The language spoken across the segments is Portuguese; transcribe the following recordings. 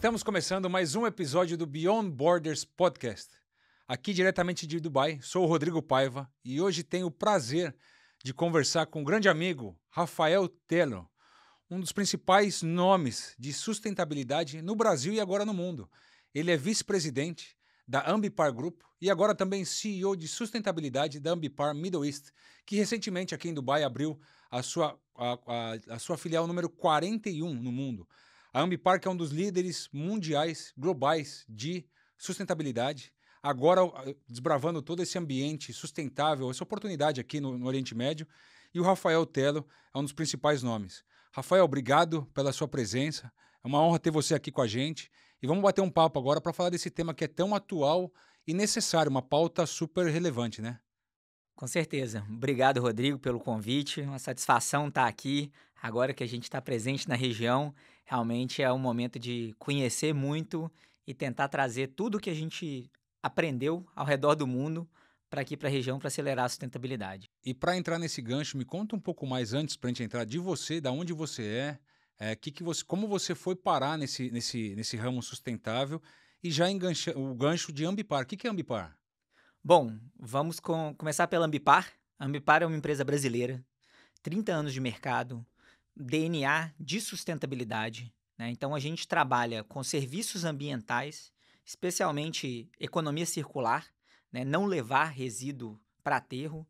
Estamos começando mais um episódio do Beyond Borders Podcast. Aqui diretamente de Dubai, sou o Rodrigo Paiva e hoje tenho o prazer de conversar com um grande amigo, Rafael Tello, um dos principais nomes de sustentabilidade no Brasil e agora no mundo. Ele é vice-presidente da Ambipar Group e agora também CEO de sustentabilidade da Ambipar Middle East, que recentemente aqui em Dubai abriu a sua filial número 41 no mundo. A Ambipar, que é um dos líderes mundiais, globais de sustentabilidade, agora desbravando todo esse ambiente sustentável, essa oportunidade aqui no Oriente Médio, e o Rafael Tello é um dos principais nomes. Rafael, obrigado pela sua presença, é uma honra ter você aqui com a gente, e vamos bater um papo agora para falar desse tema que é tão atual e necessário, uma pauta super relevante, né? Com certeza. Obrigado, Rodrigo, pelo convite. Uma satisfação estar aqui. Agora que a gente está presente na região, realmente é um momento de conhecer muito e tentar trazer tudo o que a gente aprendeu ao redor do mundo para aqui para a região para acelerar a sustentabilidade. E para entrar nesse gancho, me conta um pouco mais antes para a gente entrar de você, da onde você como você foi parar nesse ramo sustentável e já engancha o gancho de Ambipar. O que é Ambipar? Bom, vamos começar pela Ambipar. A Ambipar é uma empresa brasileira, 30 anos de mercado, DNA de sustentabilidade, né? Então a gente trabalha com serviços ambientais, especialmente economia circular, né? Não levar resíduo para aterro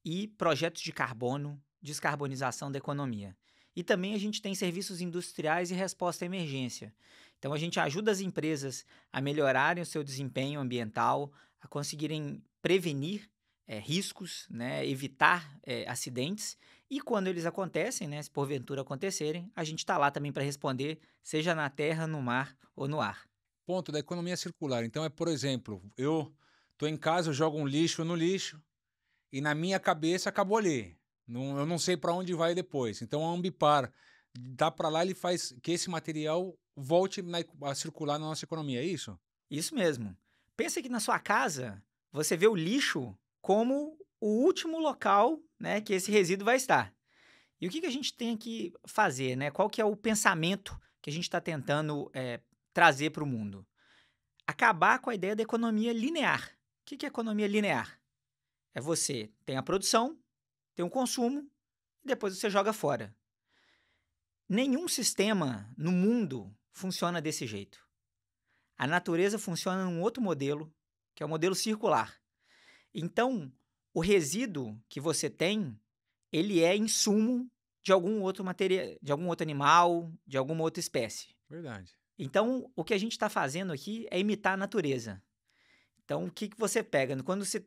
e projetos de carbono, descarbonização da economia. E também a gente tem serviços industriais e resposta à emergência. Então a gente ajuda as empresas a melhorarem o seu desempenho ambiental, a conseguirem prevenir riscos, né? Evitar acidentes. E quando eles acontecem, né, se porventura acontecerem, a gente está lá também para responder, seja na terra, no mar ou no ar. Ponto da economia circular. Então por exemplo, eu estou em casa, eu jogo um lixo no lixo e na minha cabeça acabou ali. Eu não sei para onde vai depois. Então a Ambipar dá para lá, ele faz que esse material volte a circular na nossa economia, é isso? Isso mesmo. Pensa que na sua casa você vê o lixo como o último local, né, que esse resíduo vai estar. E o que a gente tem que fazer, né? Qual que é o pensamento que a gente está tentando trazer para o mundo? Acabar com a ideia da economia linear. O que é economia linear? É você tem a produção, tem o consumo e depois você joga fora. Nenhum sistema no mundo funciona desse jeito. A natureza funciona num outro modelo, que é o modelo circular. Então, o resíduo que você tem, ele é insumo de algum outro material, de algum outro animal, de alguma outra espécie. Verdade. Então, o que a gente está fazendo aqui é imitar a natureza. Então, o que você pega? Quando você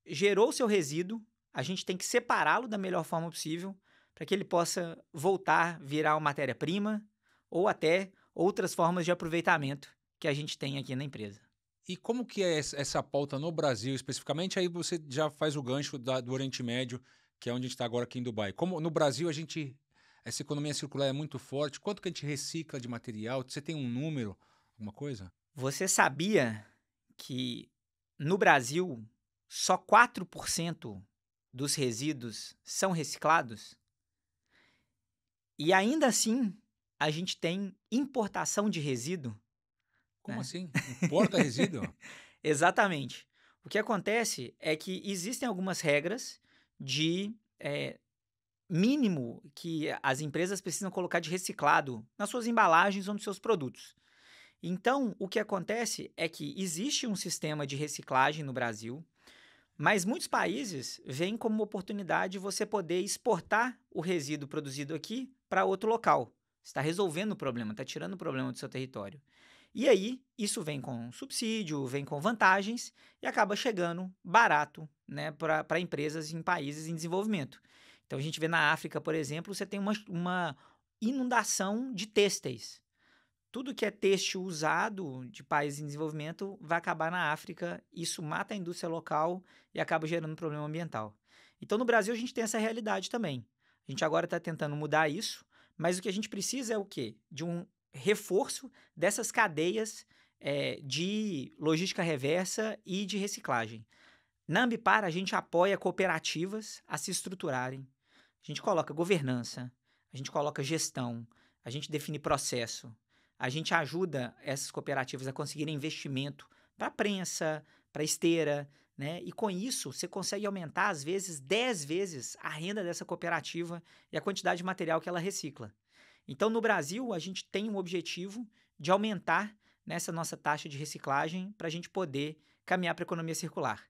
gerou o seu resíduo, a gente tem que separá-lo da melhor forma possível para que ele possa voltar, virar uma matéria-prima ou até outras formas de aproveitamento que a gente tem aqui na empresa. E como que é essa pauta no Brasil especificamente? Aí você já faz o gancho do Oriente Médio, que é onde a gente está agora aqui em Dubai. Como no Brasil essa economia circular é muito forte, quanto que a gente recicla de material? Você tem um número, alguma coisa? Você sabia que no Brasil só 4% dos resíduos são reciclados? E ainda assim, a gente tem importação de resíduo, Como né? assim? Importa resíduo? Exatamente. O que acontece é que existem algumas regras de mínimo que as empresas precisam colocar de reciclado nas suas embalagens ou nos seus produtos. Então, o que acontece é que existe um sistema de reciclagem no Brasil, mas muitos países veem como uma oportunidade você poder exportar o resíduo produzido aqui para outro local. Você está resolvendo o problema, está tirando o problema do seu território. E aí, isso vem com subsídio, vem com vantagens e acaba chegando barato, né, para empresas em países em desenvolvimento. Então, a gente vê na África, por exemplo, você tem uma inundação de têxteis. Tudo que é têxtil usado de países em desenvolvimento vai acabar na África, isso mata a indústria local e acaba gerando um problema ambiental. Então, no Brasil, a gente tem essa realidade também. A gente agora está tentando mudar isso, mas o que a gente precisa é o quê? De um reforço dessas cadeias de logística reversa e de reciclagem. Na Ambipar, a gente apoia cooperativas a se estruturarem. A gente coloca governança, a gente coloca gestão, a gente define processo, a gente ajuda essas cooperativas a conseguirem investimento para prensa, para esteira, né? E com isso, você consegue aumentar, às vezes, 10 vezes a renda dessa cooperativa e a quantidade de material que ela recicla. Então, no Brasil, a gente tem um objetivo de aumentar nessa nossa taxa de reciclagem para a gente poder caminhar para a economia circular.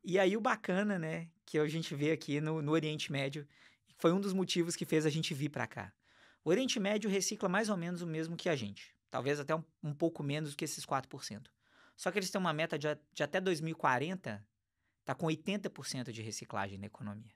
E aí o bacana, né, que a gente vê aqui no Oriente Médio, foi um dos motivos que fez a gente vir para cá. O Oriente Médio recicla mais ou menos o mesmo que a gente, talvez até um pouco menos do que esses 4%. Só que eles têm uma meta de até 2040, tá com 80% de reciclagem na economia.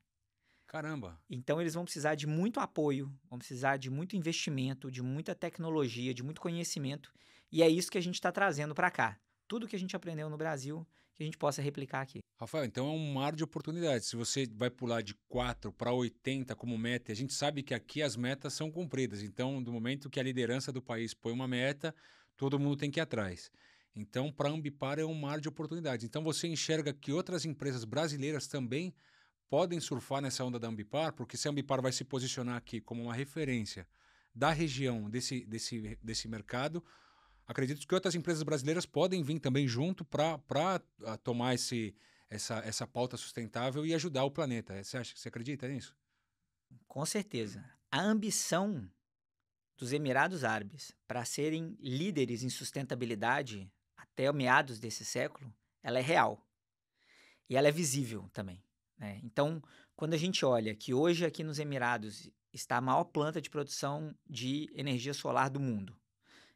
Caramba! Então eles vão precisar de muito apoio, vão precisar de muito investimento, de muita tecnologia, de muito conhecimento, e é isso que a gente está trazendo para cá. Tudo que a gente aprendeu no Brasil, que a gente possa replicar aqui. Rafael, então é um mar de oportunidades. Se você vai pular de 4 para 80 como meta, a gente sabe que aqui as metas são cumpridas. Então, do momento que a liderança do país põe uma meta, todo mundo tem que ir atrás. Então, para a Ambipar é um mar de oportunidades. Então, você enxerga que outras empresas brasileiras também podem surfar nessa onda da Ambipar, porque se a Ambipar vai se posicionar aqui como uma referência da região desse mercado, acredito que outras empresas brasileiras podem vir também junto para tomar essa pauta sustentável e ajudar o planeta. Você acredita nisso? Com certeza. A ambição dos Emirados Árabes para serem líderes em sustentabilidade até meados desse século, ela é real. E ela é visível também, né? Então, quando a gente olha que hoje aqui nos Emirados está a maior planta de produção de energia solar do mundo,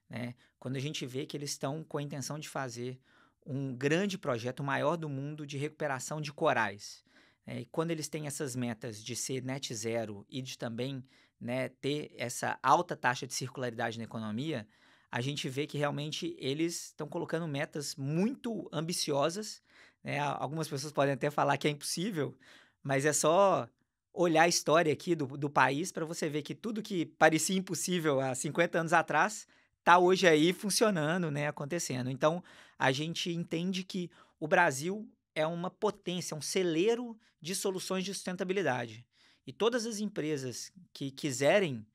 né? Quando a gente vê que eles estão com a intenção de fazer um grande projeto, o maior do mundo, de recuperação de corais, né? E quando eles têm essas metas de ser net zero e de também, né, ter essa alta taxa de circularidade na economia, a gente vê que realmente eles estão colocando metas muito ambiciosas, né? Algumas pessoas podem até falar que é impossível, mas é só olhar a história aqui do país para você ver que tudo que parecia impossível há 50 anos atrás tá hoje aí funcionando, né, acontecendo. Então, a gente entende que o Brasil é uma potência, um celeiro de soluções de sustentabilidade. E todas as empresas que quiserem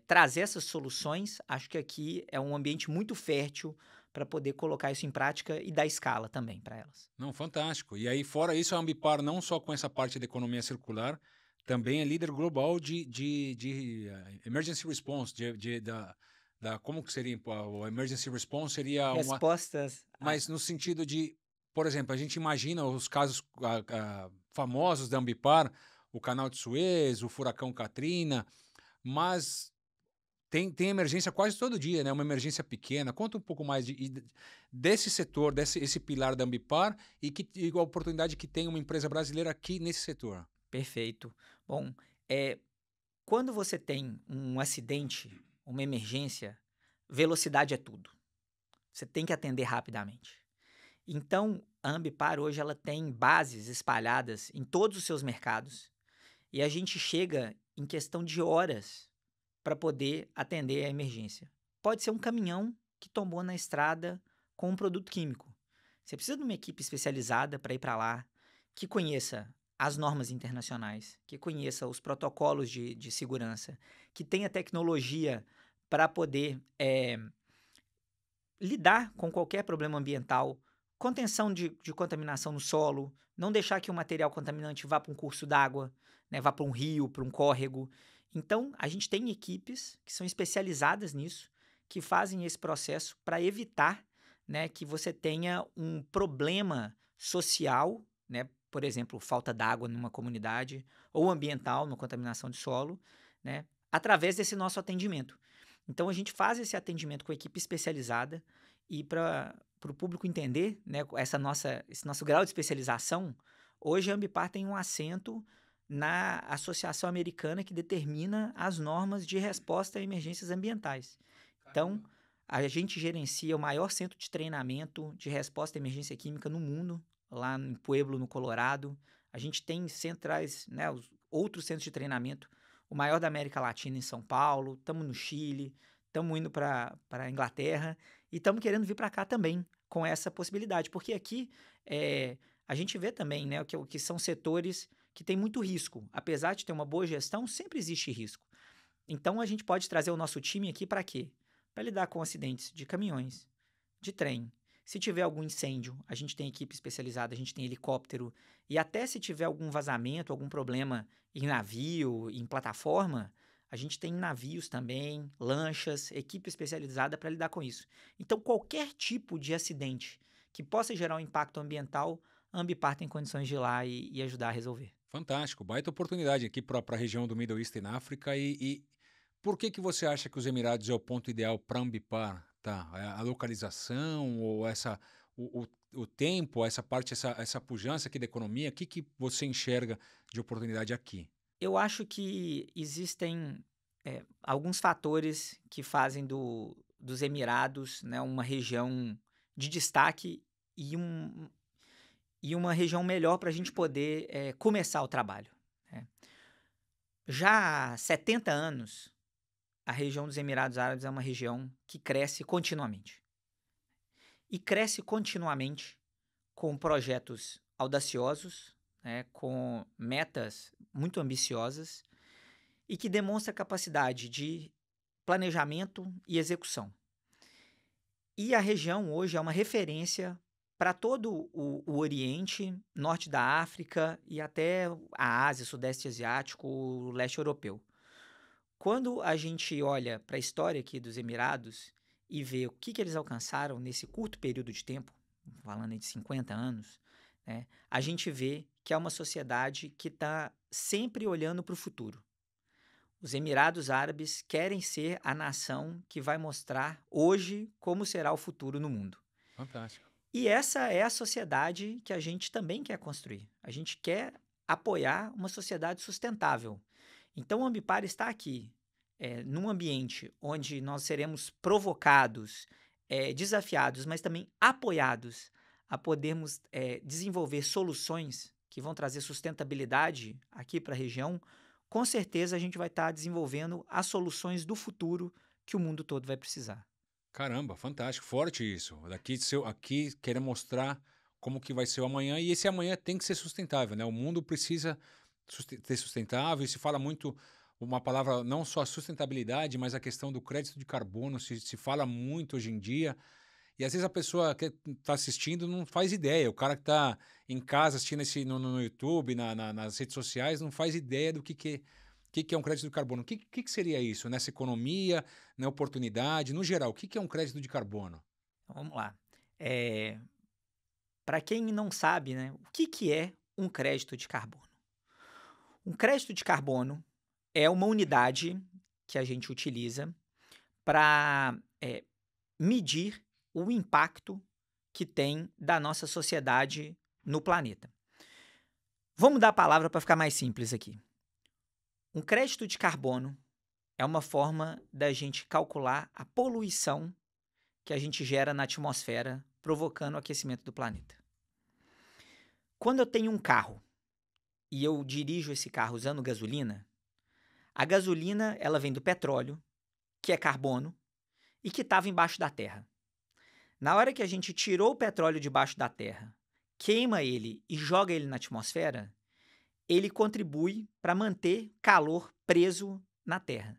trazer essas soluções, acho que aqui é um ambiente muito fértil para poder colocar isso em prática e dar escala também para elas. Não, fantástico. E aí, fora isso, a Ambipar, não só com essa parte da economia circular, também é líder global de emergency response, como que seria o emergency response seria uma, Respostas. mas no sentido de, por exemplo, a gente imagina os casos famosos da Ambipar, o canal de Suez, o furacão Katrina, mas tem emergência quase todo dia, né? Uma emergência pequena. Conta um pouco mais desse setor, esse pilar da Ambipar e a oportunidade que tem uma empresa brasileira aqui nesse setor. Perfeito. Bom, é, quando você tem um acidente, uma emergência, velocidade é tudo. Você tem que atender rapidamente. Então, a Ambipar hoje ela tem bases espalhadas em todos os seus mercados e a gente chega em questão de horas para poder atender a emergência. Pode ser um caminhão que tombou na estrada com um produto químico. Você precisa de uma equipe especializada para ir para lá, que conheça as normas internacionais, que conheça os protocolos de segurança, que tenha tecnologia para poder lidar com qualquer problema ambiental, contenção de contaminação no solo, não deixar que o material contaminante vá para um curso d'água, né, vá para um rio, para um córrego. Então, a gente tem equipes que são especializadas nisso, que fazem esse processo para evitar, né, que você tenha um problema social, né, por exemplo, falta d'água numa comunidade, ou ambiental, na contaminação de solo, né, através desse nosso atendimento. Então, a gente faz esse atendimento com a equipe especializada e para o público entender, né, esse nosso grau de especialização, hoje a Ambipar tem um assento na Associação Americana que determina as normas de resposta a emergências ambientais. Então, a gente gerencia o maior centro de treinamento de resposta à emergência química no mundo, lá em Pueblo, no Colorado. A gente tem centrais, né, os outros centros de treinamento, o maior da América Latina em São Paulo, estamos no Chile, estamos indo para a Inglaterra e estamos querendo vir para cá também com essa possibilidade, porque aqui a gente vê também, né, que são setores que têm muito risco. Apesar de ter uma boa gestão, sempre existe risco. Então, a gente pode trazer o nosso time aqui para quê? para lidar com acidentes de caminhões, de trem. Se tiver algum incêndio, a gente tem equipe especializada, a gente tem helicóptero. E até se tiver algum vazamento, algum problema em navio, em plataforma, a gente tem navios também, lanchas, equipe especializada para lidar com isso. Então, qualquer tipo de acidente que possa gerar um impacto ambiental, a Ambipar tem condições de ir lá e ajudar a resolver. Fantástico, baita oportunidade aqui para a região do Middle East e na África. E por que você acha que os Emirados é o ponto ideal para Ambipar? Tá? É a localização ou o tempo, essa parte, essa pujança aqui da economia? O que você enxerga de oportunidade aqui? Eu acho que existem alguns fatores que fazem dos Emirados, né, uma região de destaque e, e uma região melhor para a gente poder começar o trabalho, né? Já há 70 anos, a região dos Emirados Árabes é uma região que cresce continuamente. E cresce continuamente com projetos audaciosos, né, com metas muito ambiciosas e que demonstra capacidade de planejamento e execução. E a região hoje é uma referência para todo o Oriente, Norte da África e até a Ásia, Sudeste Asiático, o Leste Europeu. Quando a gente olha para a história aqui dos Emirados e vê o que eles alcançaram nesse curto período de tempo, falando de 50 anos, né, a gente vê que é uma sociedade que está sempre olhando para o futuro. Os Emirados Árabes querem ser a nação que vai mostrar hoje como será o futuro no mundo. Fantástico. E essa é a sociedade que a gente também quer construir. A gente quer apoiar uma sociedade sustentável. Então, o Ambipar está aqui, num ambiente onde nós seremos provocados, desafiados, mas também apoiados a podermos desenvolver soluções que vão trazer sustentabilidade aqui para a região. Com certeza a gente vai estar desenvolvendo as soluções do futuro que o mundo todo vai precisar. Caramba, fantástico, forte isso. Aqui querer mostrar como que vai ser o amanhã e esse amanhã tem que ser sustentável, né? O mundo precisa ser sustentável e se fala muito uma palavra não só a sustentabilidade, mas a questão do crédito de carbono se fala muito hoje em dia. E às vezes a pessoa que está assistindo não faz ideia. O cara que está em casa assistindo no YouTube, nas redes sociais, não faz ideia do que é um crédito de carbono. O que seria isso nessa economia, na oportunidade, no geral? O que é um crédito de carbono? Então, vamos lá. Para quem não sabe, né, o que é um crédito de carbono? Um crédito de carbono é uma unidade que a gente utiliza para medir o impacto que tem da nossa sociedade no planeta. Vamos dar a palavra para ficar mais simples aqui. Um crédito de carbono é uma forma da gente calcular a poluição que a gente gera na atmosfera, provocando o aquecimento do planeta. Quando eu tenho um carro e eu dirijo esse carro usando gasolina, a gasolina ela vem do petróleo, que é carbono, e que estava embaixo da terra. Na hora que a gente tirou o petróleo debaixo da terra, queima ele e joga ele na atmosfera, ele contribui para manter calor preso na terra.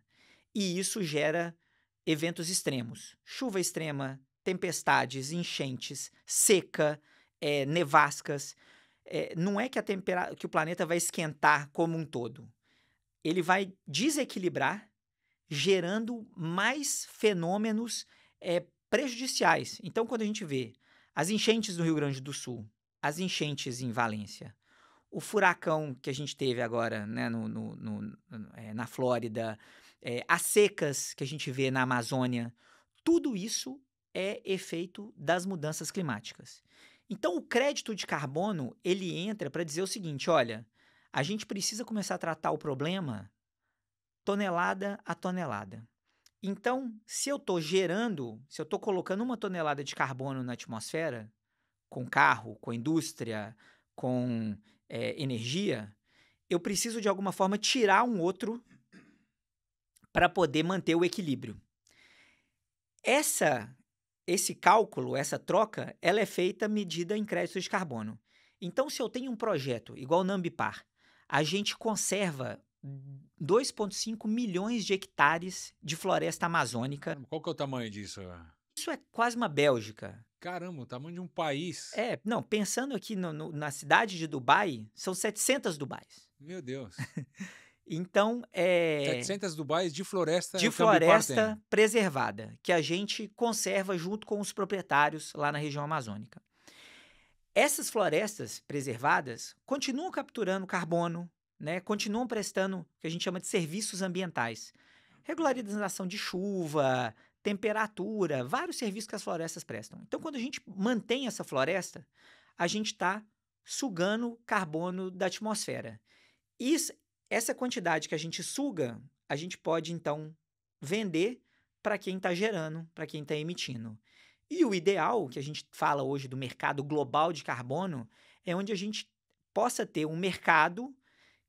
E isso gera eventos extremos. Chuva extrema, tempestades, enchentes, seca, nevascas. Não é que que o planeta vai esquentar como um todo. Ele vai desequilibrar, gerando mais fenômenos prejudiciais. Então, quando a gente vê as enchentes no Rio Grande do Sul, as enchentes em Valência, o furacão que a gente teve agora, né, na Flórida, as secas que a gente vê na Amazônia, tudo isso é efeito das mudanças climáticas. Então, o crédito de carbono, ele entra para dizer o seguinte, olha, a gente precisa começar a tratar o problema tonelada a tonelada. Então, se eu estou colocando 1 tonelada de carbono na atmosfera, com carro, com indústria, com energia, eu preciso de alguma forma tirar um outro para poder manter o equilíbrio. Esse cálculo, essa troca, ela é feita medida em créditos de carbono. Então, se eu tenho um projeto igual o Ambipar, a gente conserva 2,5 milhões de hectares de floresta amazônica. Caramba, qual que é o tamanho disso? Isso é quase uma Bélgica. Caramba, o tamanho de um país. Não, pensando aqui na cidade de Dubai, são 700 Dubais. Meu Deus. Então, 700 Dubais de floresta de é o que a Ambipar floresta tem. preservada, que a gente conserva junto com os proprietários lá na região amazônica. Essas florestas preservadas continuam capturando carbono, né? Continuam prestando o que a gente chama de serviços ambientais. Regularização de chuva, temperatura, vários serviços que as florestas prestam. Então, quando a gente mantém essa floresta, a gente está sugando carbono da atmosfera. Essa quantidade que a gente suga, a gente pode, então, vender para quem está gerando, para quem está emitindo. E o ideal, que a gente fala hoje do mercado global de carbono, é onde a gente possa ter um mercado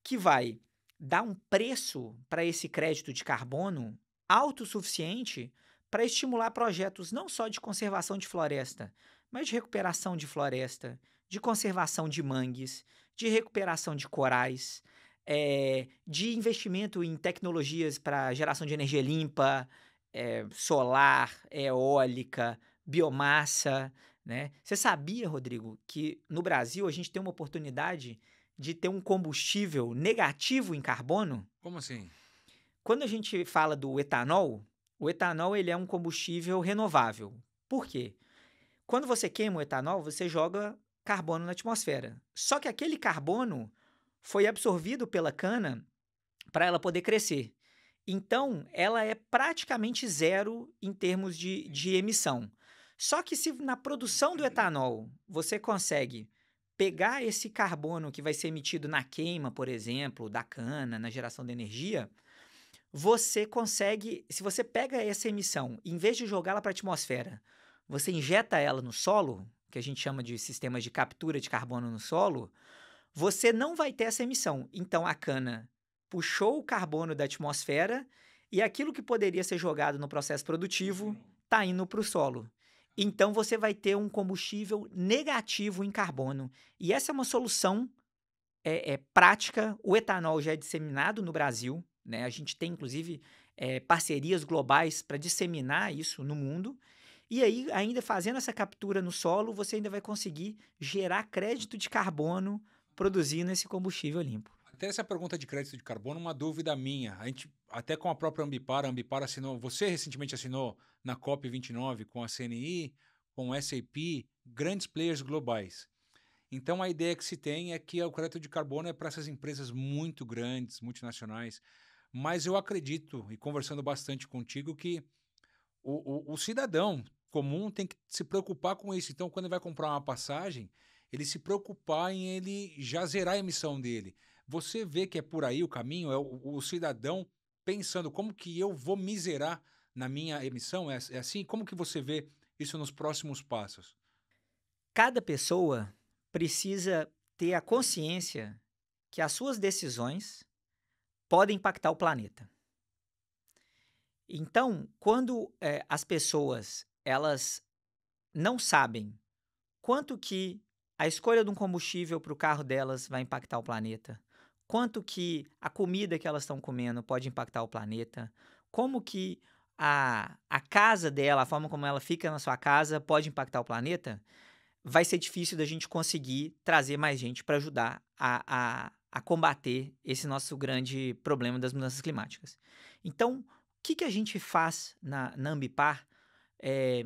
que vai dar um preço para esse crédito de carbono autossuficiente para estimular projetos não só de conservação de floresta, mas de recuperação de floresta, de conservação de mangues, de recuperação de corais, de investimento em tecnologias para geração de energia limpa, solar, eólica, biomassa, né? Você sabia, Rodrigo, que no Brasil a gente tem uma oportunidade de ter um combustível negativo em carbono? Como assim? Quando a gente fala do etanol, o etanol ele é um combustível renovável. Por quê? Quando você queima o etanol, você joga carbono na atmosfera. Só que aquele carbono foi absorvido pela cana para ela poder crescer. Então, ela é praticamente zero em termos de emissão. Só que se na produção do etanol você consegue pegar esse carbono que vai ser emitido na queima, por exemplo, da cana, na geração de energia, você consegue, se você pega essa emissão, em vez de jogá-la para a atmosfera, você injeta ela no solo, que a gente chama de sistemas de captura de carbono no solo, você não vai ter essa emissão. Então, a cana puxou o carbono da atmosfera e aquilo que poderia ser jogado no processo produtivo está indo para o solo. Então, você vai ter um combustível negativo em carbono. E essa é uma solução prática. O etanol já é disseminado no Brasil, né? A gente tem, inclusive, parcerias globais para disseminar isso no mundo. E aí, ainda fazendo essa captura no solo, você ainda vai conseguir gerar crédito de carbono produzindo esse combustível limpo. Até essa pergunta de crédito de carbono, uma dúvida minha. A gente, até com a própria Ambipar, a Ambipar assinou, você recentemente assinou na COP29 com a CNI, com a SAP, grandes players globais. Então a ideia que se tem é que o crédito de carbono é para essas empresas muito grandes, multinacionais. Mas eu acredito, e conversando bastante contigo, que o cidadão comum tem que se preocupar com isso. Então, quando ele vai comprar uma passagem, ele se preocupar em ele já zerar a emissão dele. Você vê que é por aí o caminho, é o cidadão pensando como que eu vou miserar na minha emissão? É assim? Como que você vê isso nos próximos passos? Cada pessoa precisa ter a consciência que as suas decisões podem impactar o planeta. Então, quando as pessoas elas não sabem quanto que a escolha de um combustível para o carro delas vai impactar o planeta, quanto que a comida que elas estão comendo pode impactar o planeta, como que a casa dela, a forma como ela fica na sua casa pode impactar o planeta, vai ser difícil da gente conseguir trazer mais gente para ajudar a combater esse nosso grande problema das mudanças climáticas. Então, o que a gente faz na Ambipar,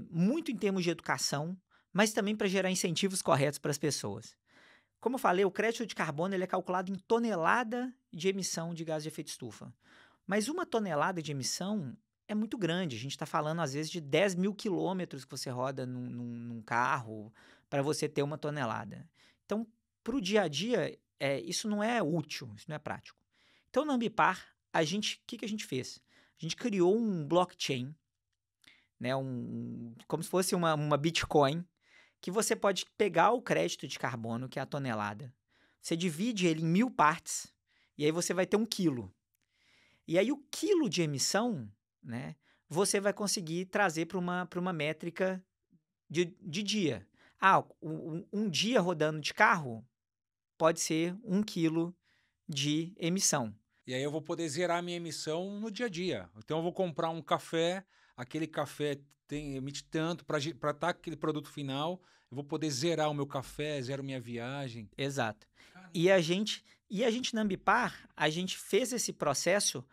muito em termos de educação, mas também para gerar incentivos corretos para as pessoas. Como eu falei, o crédito de carbono ele é calculado em tonelada de emissão de gás de efeito estufa. Mas uma tonelada de emissão é muito grande. A gente está falando, às vezes, de 10 mil quilômetros que você roda num carro para você ter uma tonelada. Então, para o dia a dia, isso não é útil, isso não é prático. Então, na Ambipar, o que a gente fez? A gente criou um blockchain, né, como se fosse uma Bitcoin, que você pode pegar o crédito de carbono, que é a tonelada, você divide ele em 1000 partes, e aí você vai ter 1 quilo. E aí o quilo de emissão, né, você vai conseguir trazer para uma métrica de dia. Um dia rodando de carro pode ser 1 quilo de emissão. E aí eu vou poder zerar a minha emissão no dia a dia. Então eu vou comprar um café, aquele café emite tanto para estar aquele produto final, eu vou poder zerar o meu café, zero minha viagem. Exato. Caramba. E a gente na Ambipar, a gente fez esse processo,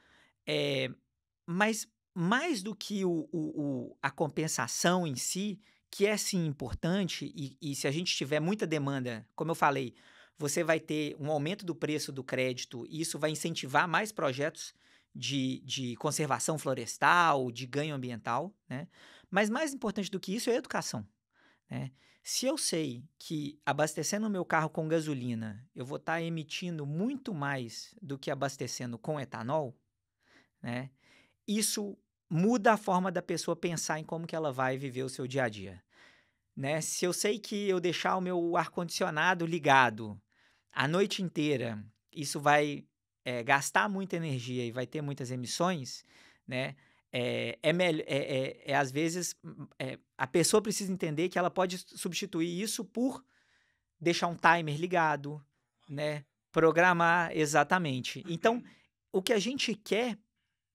mas mais do que a compensação em si, que é sim importante, e se a gente tiver muita demanda, como eu falei, você vai ter um aumento do preço do crédito, e isso vai incentivar mais projetos de conservação florestal, de ganho ambiental, né? Mas mais importante do que isso é a educação, né? Se eu sei que abastecendo o meu carro com gasolina, eu vou estar emitindo muito mais do que abastecendo com etanol, né? Isso muda a forma da pessoa pensar em como que ela vai viver o seu dia a dia, né? Se eu sei que eu deixar o meu ar-condicionado ligado a noite inteira, isso vai gastar muita energia e vai ter muitas emissões, né? Às vezes, a pessoa precisa entender que ela pode substituir isso por deixar um timer ligado, né? Programar, exatamente. Então, o que a gente quer,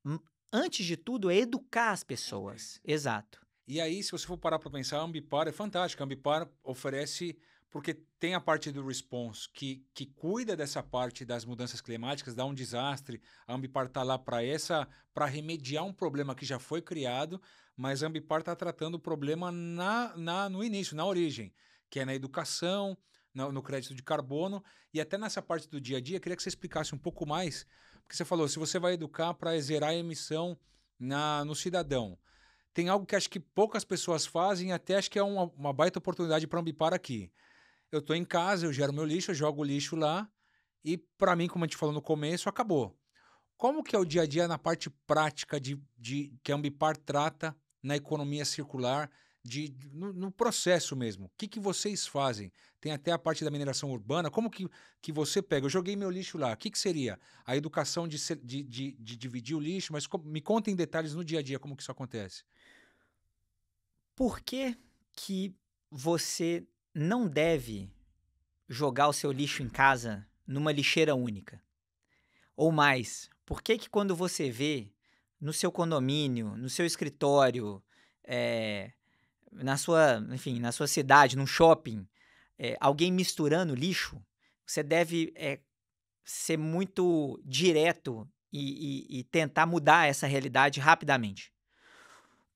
hum, antes de tudo, é educar as pessoas. Exato. E aí, se você for parar para pensar, a Ambipar é fantástica. A Ambipar oferece, porque tem a parte do response que cuida dessa parte das mudanças climáticas, dá um desastre. A Ambipar está lá para remediar um problema que já foi criado, mas a Ambipar está tratando o problema no início, na origem, que é na educação, no crédito de carbono e até nessa parte do dia a dia. Queria que você explicasse um pouco mais, porque você falou, se você vai educar para zerar a emissão no cidadão. Tem algo que acho que poucas pessoas fazem, até acho que é uma baita oportunidade para a Ambipar aqui. Eu estou em casa, eu gero meu lixo, eu jogo o lixo lá e para mim, como a gente falou no começo, acabou. Como que é o dia a dia na parte prática que a Ambipar trata na economia circular, no processo mesmo? O que vocês fazem? Tem até a parte da mineração urbana. Como que você pega? Eu joguei meu lixo lá. O que seria? A educação de dividir o lixo, mas me conta em detalhes no dia a dia como que isso acontece. Por que você não deve jogar o seu lixo em casa numa lixeira única? Ou mais, por que quando você vê no seu condomínio, no seu escritório, enfim, na sua cidade, num shopping, alguém misturando lixo, você deve ser muito direto e tentar mudar essa realidade rapidamente.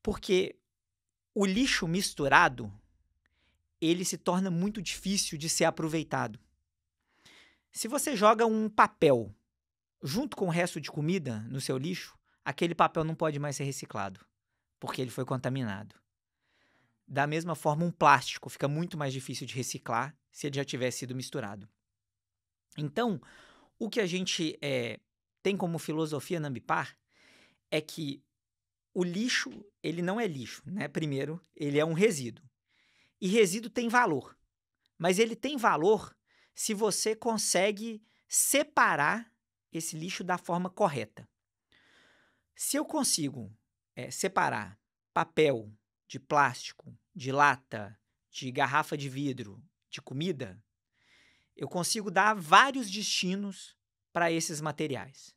Porque o lixo misturado, ele se torna muito difícil de ser aproveitado. Se você joga um papel junto com o resto de comida no seu lixo, aquele papel não pode mais ser reciclado, porque ele foi contaminado. Da mesma forma, um plástico fica muito mais difícil de reciclar se ele já tivesse sido misturado. Então, o que a gente tem como filosofia na Ambipar é que o lixo, ele não é lixo, né? Primeiro, ele é um resíduo. E resíduo tem valor. Mas ele tem valor se você consegue separar esse lixo da forma correta. Se eu consigo separar papel de plástico, de lata, de garrafa de vidro, de comida, eu consigo dar vários destinos para esses materiais.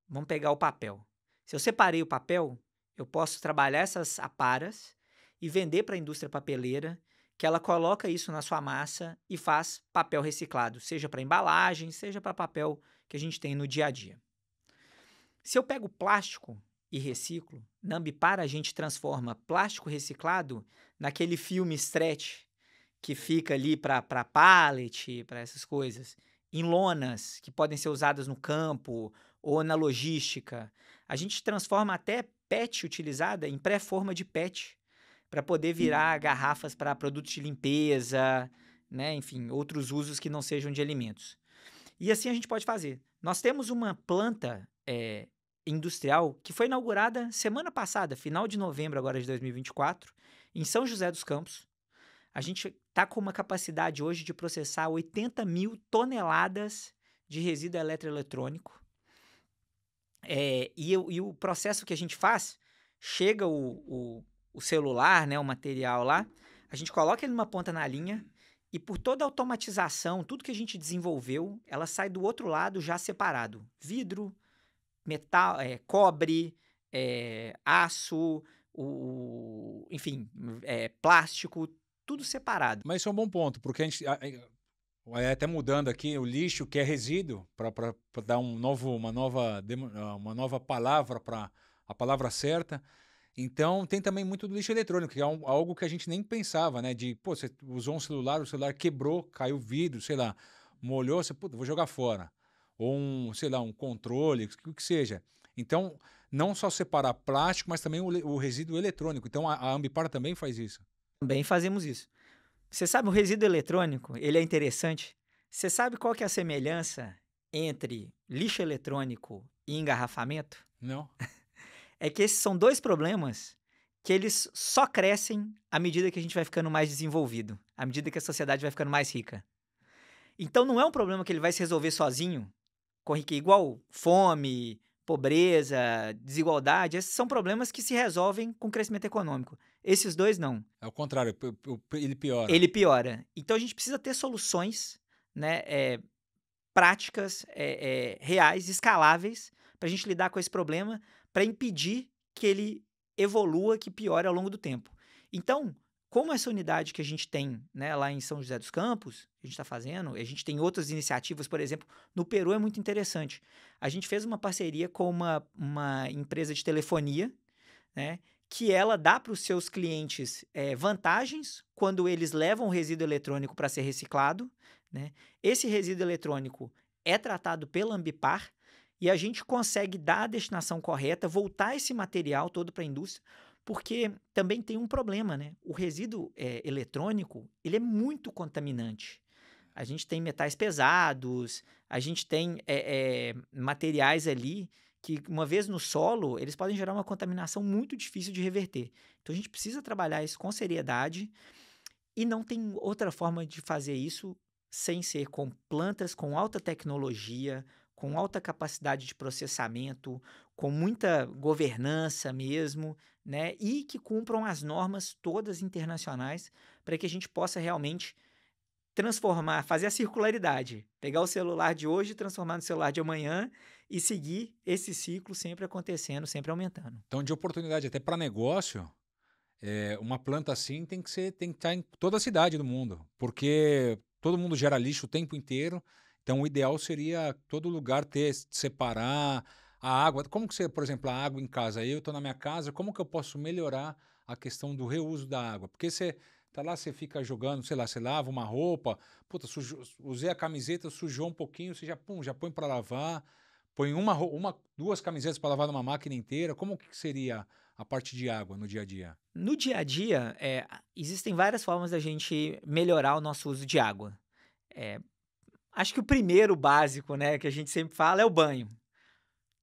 Vamos pegar o papel. Se eu separei o papel, eu posso trabalhar essas aparas e vender para a indústria papeleira, que ela coloca isso na sua massa e faz papel reciclado, seja para embalagem, seja para papel que a gente tem no dia a dia. Se eu pego plástico e reciclo, na Ambipar a gente transforma plástico reciclado naquele filme stretch que fica ali para pallet, para essas coisas, em lonas que podem ser usadas no campo ou na logística. A gente transforma até PET utilizada em pré-forma de PET para poder virar garrafas para produtos de limpeza, né? Enfim, outros usos que não sejam de alimentos. E assim a gente pode fazer. Nós temos uma planta industrial que foi inaugurada semana passada, final de novembro agora de 2024, em São José dos Campos. A gente está com uma capacidade hoje de processar 80 mil toneladas de resíduo eletroeletrônico. E o processo que a gente faz, chega o celular, né, o material lá, a gente coloca ele numa ponta na linha e por toda a automatização, tudo que a gente desenvolveu, ela sai do outro lado já separado. Vidro, metal, cobre, aço, enfim, plástico, tudo separado. Mas isso é um bom ponto, porque a gente, até mudando aqui, o lixo que é resíduo, para dar uma nova palavra para a palavra certa. Então, tem também muito do lixo eletrônico, que é algo que a gente nem pensava, né? De, pô, você usou um celular, o celular quebrou, caiu o vidro, sei lá, molhou, você, puta, vou jogar fora. Ou sei lá, um controle, o que seja. Então, não só separar plástico, mas também o resíduo eletrônico. Então, a Ambipar também faz isso. Também fazemos isso. Você sabe, o resíduo eletrônico, ele é interessante. Você sabe qual que é a semelhança entre lixo eletrônico e engarrafamento? Não? É que esses são 2 problemas que eles só crescem à medida que a gente vai ficando mais desenvolvido, à medida que a sociedade vai ficando mais rica. Então não é um problema que ele vai se resolver sozinho, corriqueiro, igual fome, pobreza, desigualdade, esses são problemas que se resolvem com crescimento econômico. Esses 2 não. É o contrário, ele piora. Ele piora. Então a gente precisa ter soluções, né, práticas, reais, escaláveis, para a gente lidar com esse problema, para impedir que ele evolua, que piore ao longo do tempo. Então, como essa unidade que a gente tem, né, lá em São José dos Campos, a gente está fazendo, a gente tem outras iniciativas, por exemplo, no Peru é muito interessante. A gente fez uma parceria com uma empresa de telefonia, né, que ela dá para os seus clientes vantagens quando eles levam o resíduo eletrônico para ser reciclado, né? Esse resíduo eletrônico é tratado pela Ambipar e a gente consegue dar a destinação correta, voltar esse material todo para a indústria, porque também tem um problema, né? O resíduo eletrônico, ele é muito contaminante. A gente tem metais pesados, a gente tem materiais ali que, uma vez no solo, eles podem gerar uma contaminação muito difícil de reverter. Então, a gente precisa trabalhar isso com seriedade e não tem outra forma de fazer isso sem ser com plantas com alta tecnologia, com alta capacidade de processamento, com muita governança mesmo, né? E que cumpram as normas todas internacionais para que a gente possa realmente transformar, fazer a circularidade, pegar o celular de hoje e transformar no celular de amanhã e seguir esse ciclo sempre acontecendo, sempre aumentando. Então, de oportunidade até para negócio, uma planta assim tem que estar em toda a cidade do mundo, porque todo mundo gera lixo o tempo inteiro. Então, o ideal seria todo lugar separar a água. Como que você, por exemplo, a água em casa? Eu estou na minha casa, como que eu posso melhorar a questão do reuso da água? Porque você tá lá, você fica jogando, sei lá, você lava uma roupa, puta, usei a camiseta, sujou um pouquinho, você já põe para lavar, põe duas camisetas para lavar numa máquina inteira. Como que seria a parte de água no dia a dia? No dia a dia, existem várias formas da gente melhorar o nosso uso de água. Acho que o primeiro básico, né, que a gente sempre fala é o banho.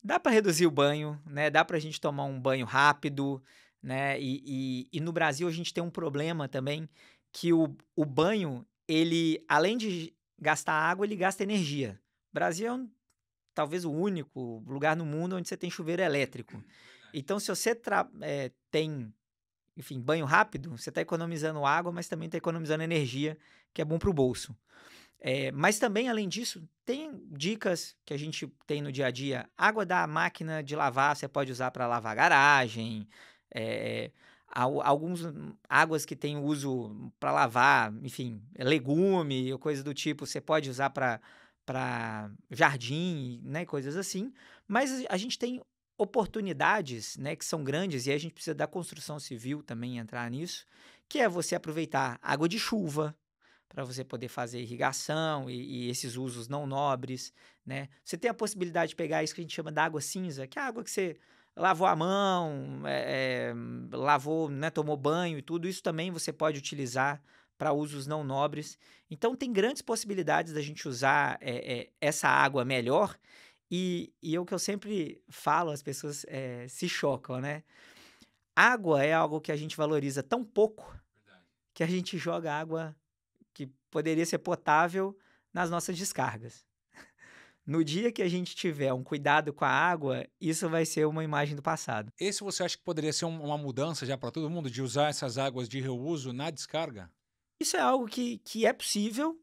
Dá para reduzir o banho, né? Dá para a gente tomar um banho rápido, né? E no Brasil a gente tem um problema também que o banho, ele, além de gastar água, ele gasta energia. O Brasil é talvez o único lugar no mundo onde você tem chuveiro elétrico. Então, se você tem, enfim, banho rápido, você está economizando água, mas também está economizando energia, que é bom para o bolso. Mas também, além disso, tem dicas que a gente tem no dia a dia. Água da máquina de lavar, você pode usar para lavar garagem. Algumas águas que tem uso para lavar, enfim, legume ou coisa do tipo, você pode usar para jardim, né, coisas assim. Mas a gente tem oportunidades, né, que são grandes, e a gente precisa da construção civil também entrar nisso, que é você aproveitar água de chuva, para você poder fazer irrigação e esses usos não nobres, né? Você tem a possibilidade de pegar isso que a gente chama de água cinza, que é a água que você lavou a mão, lavou, né, tomou banho e tudo, isso também você pode utilizar para usos não nobres. Então, tem grandes possibilidades da gente usar essa água melhor e é o que eu sempre falo, as pessoas se chocam, né? Água é algo que a gente valoriza tão pouco que a gente joga água que poderia ser potável nas nossas descargas. No dia que a gente tiver um cuidado com a água, isso vai ser uma imagem do passado. Esse você acha que poderia ser uma mudança já para todo mundo, de usar essas águas de reuso na descarga? Isso é algo que é possível,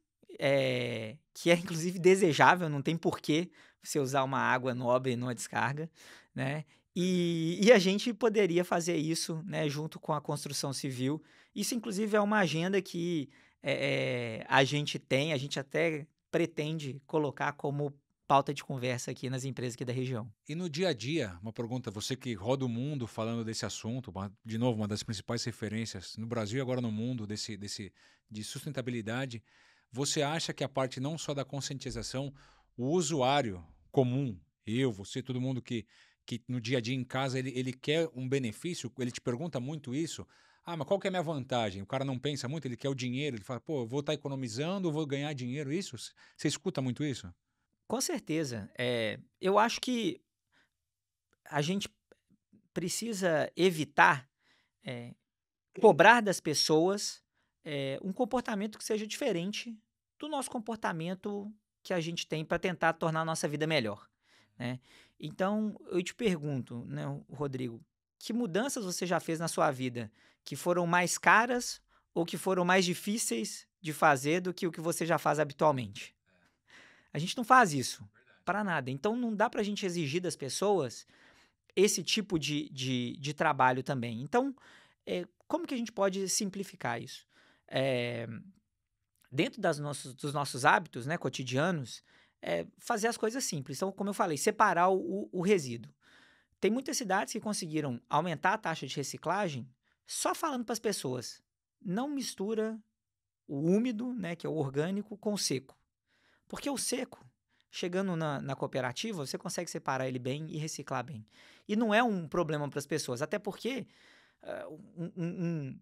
que é inclusive desejável, não tem porquê você usar uma água nobre numa descarga, né? E a gente poderia fazer isso, né, junto com a construção civil. Isso, inclusive, é uma agenda que a gente tem, a gente até pretende colocar como pauta de conversa aqui nas empresas aqui da região. E no dia a dia, uma pergunta, você que roda o mundo falando desse assunto, de novo, uma das principais referências no Brasil e agora no mundo de sustentabilidade, você acha que a parte não só da conscientização, o usuário comum, eu, você, todo mundo que no dia a dia em casa, ele quer um benefício, ele te pergunta muito isso, ah, mas qual que é a minha vantagem? O cara não pensa muito, ele quer o dinheiro, ele fala, pô, eu vou estar economizando, eu vou ganhar dinheiro, isso? Você escuta muito isso? Com certeza. Eu acho que a gente precisa evitar eh, cobrar das pessoas um comportamento que seja diferente do nosso comportamento que a gente tem para tentar tornar a nossa vida melhor, né? Então, eu te pergunto, né, Rodrigo, que mudanças você já fez na sua vida que foram mais caras ou que foram mais difíceis de fazer do que o que você já faz habitualmente? A gente não faz isso para nada. Então, não dá para a gente exigir das pessoas esse tipo de trabalho também. Então, como que a gente pode simplificar isso? Eh, Dentro dos nossos hábitos, né, cotidianos, fazer as coisas simples. Então, como eu falei, separar o resíduo. Tem muitas cidades que conseguiram aumentar a taxa de reciclagem só falando para as pessoas: não mistura o úmido, né, que é o orgânico, com o seco. Porque o seco, chegando na cooperativa, você consegue separar ele bem e reciclar bem. E não é um problema para as pessoas, até porque ah, um- um- um-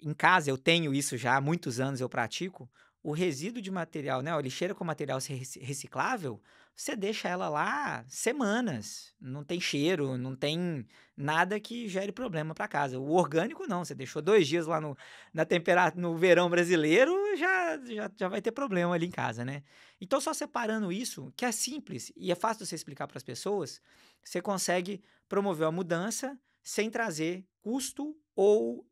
em casa eu tenho isso já há muitos anos, eu pratico. O resíduo de material, né, a lixeira com material reciclável, você deixa ela lá semanas. Não tem cheiro, não tem nada que gere problema para casa. O orgânico não, você deixou 2 dias lá na temperatura, no verão brasileiro, já vai ter problema ali em casa, né? Então, só separando isso, que é simples e é fácil de você explicar para as pessoas, você consegue promover a mudança sem trazer custo ou,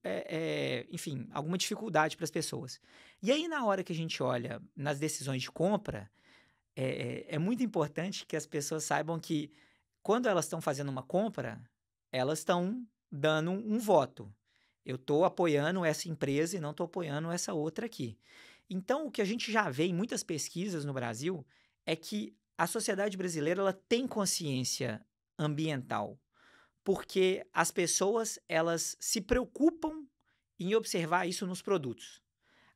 enfim, alguma dificuldade para as pessoas. E aí, na hora que a gente olha nas decisões de compra, é muito importante que as pessoas saibam que quando elas estão fazendo uma compra, elas estão dando um voto. Eu estou apoiando essa empresa e não estou apoiando essa outra aqui. Então, o que a gente já vê em muitas pesquisas no Brasil é que a sociedade brasileira ela tem consciência ambiental, porque as pessoas elas se preocupam em observar isso nos produtos.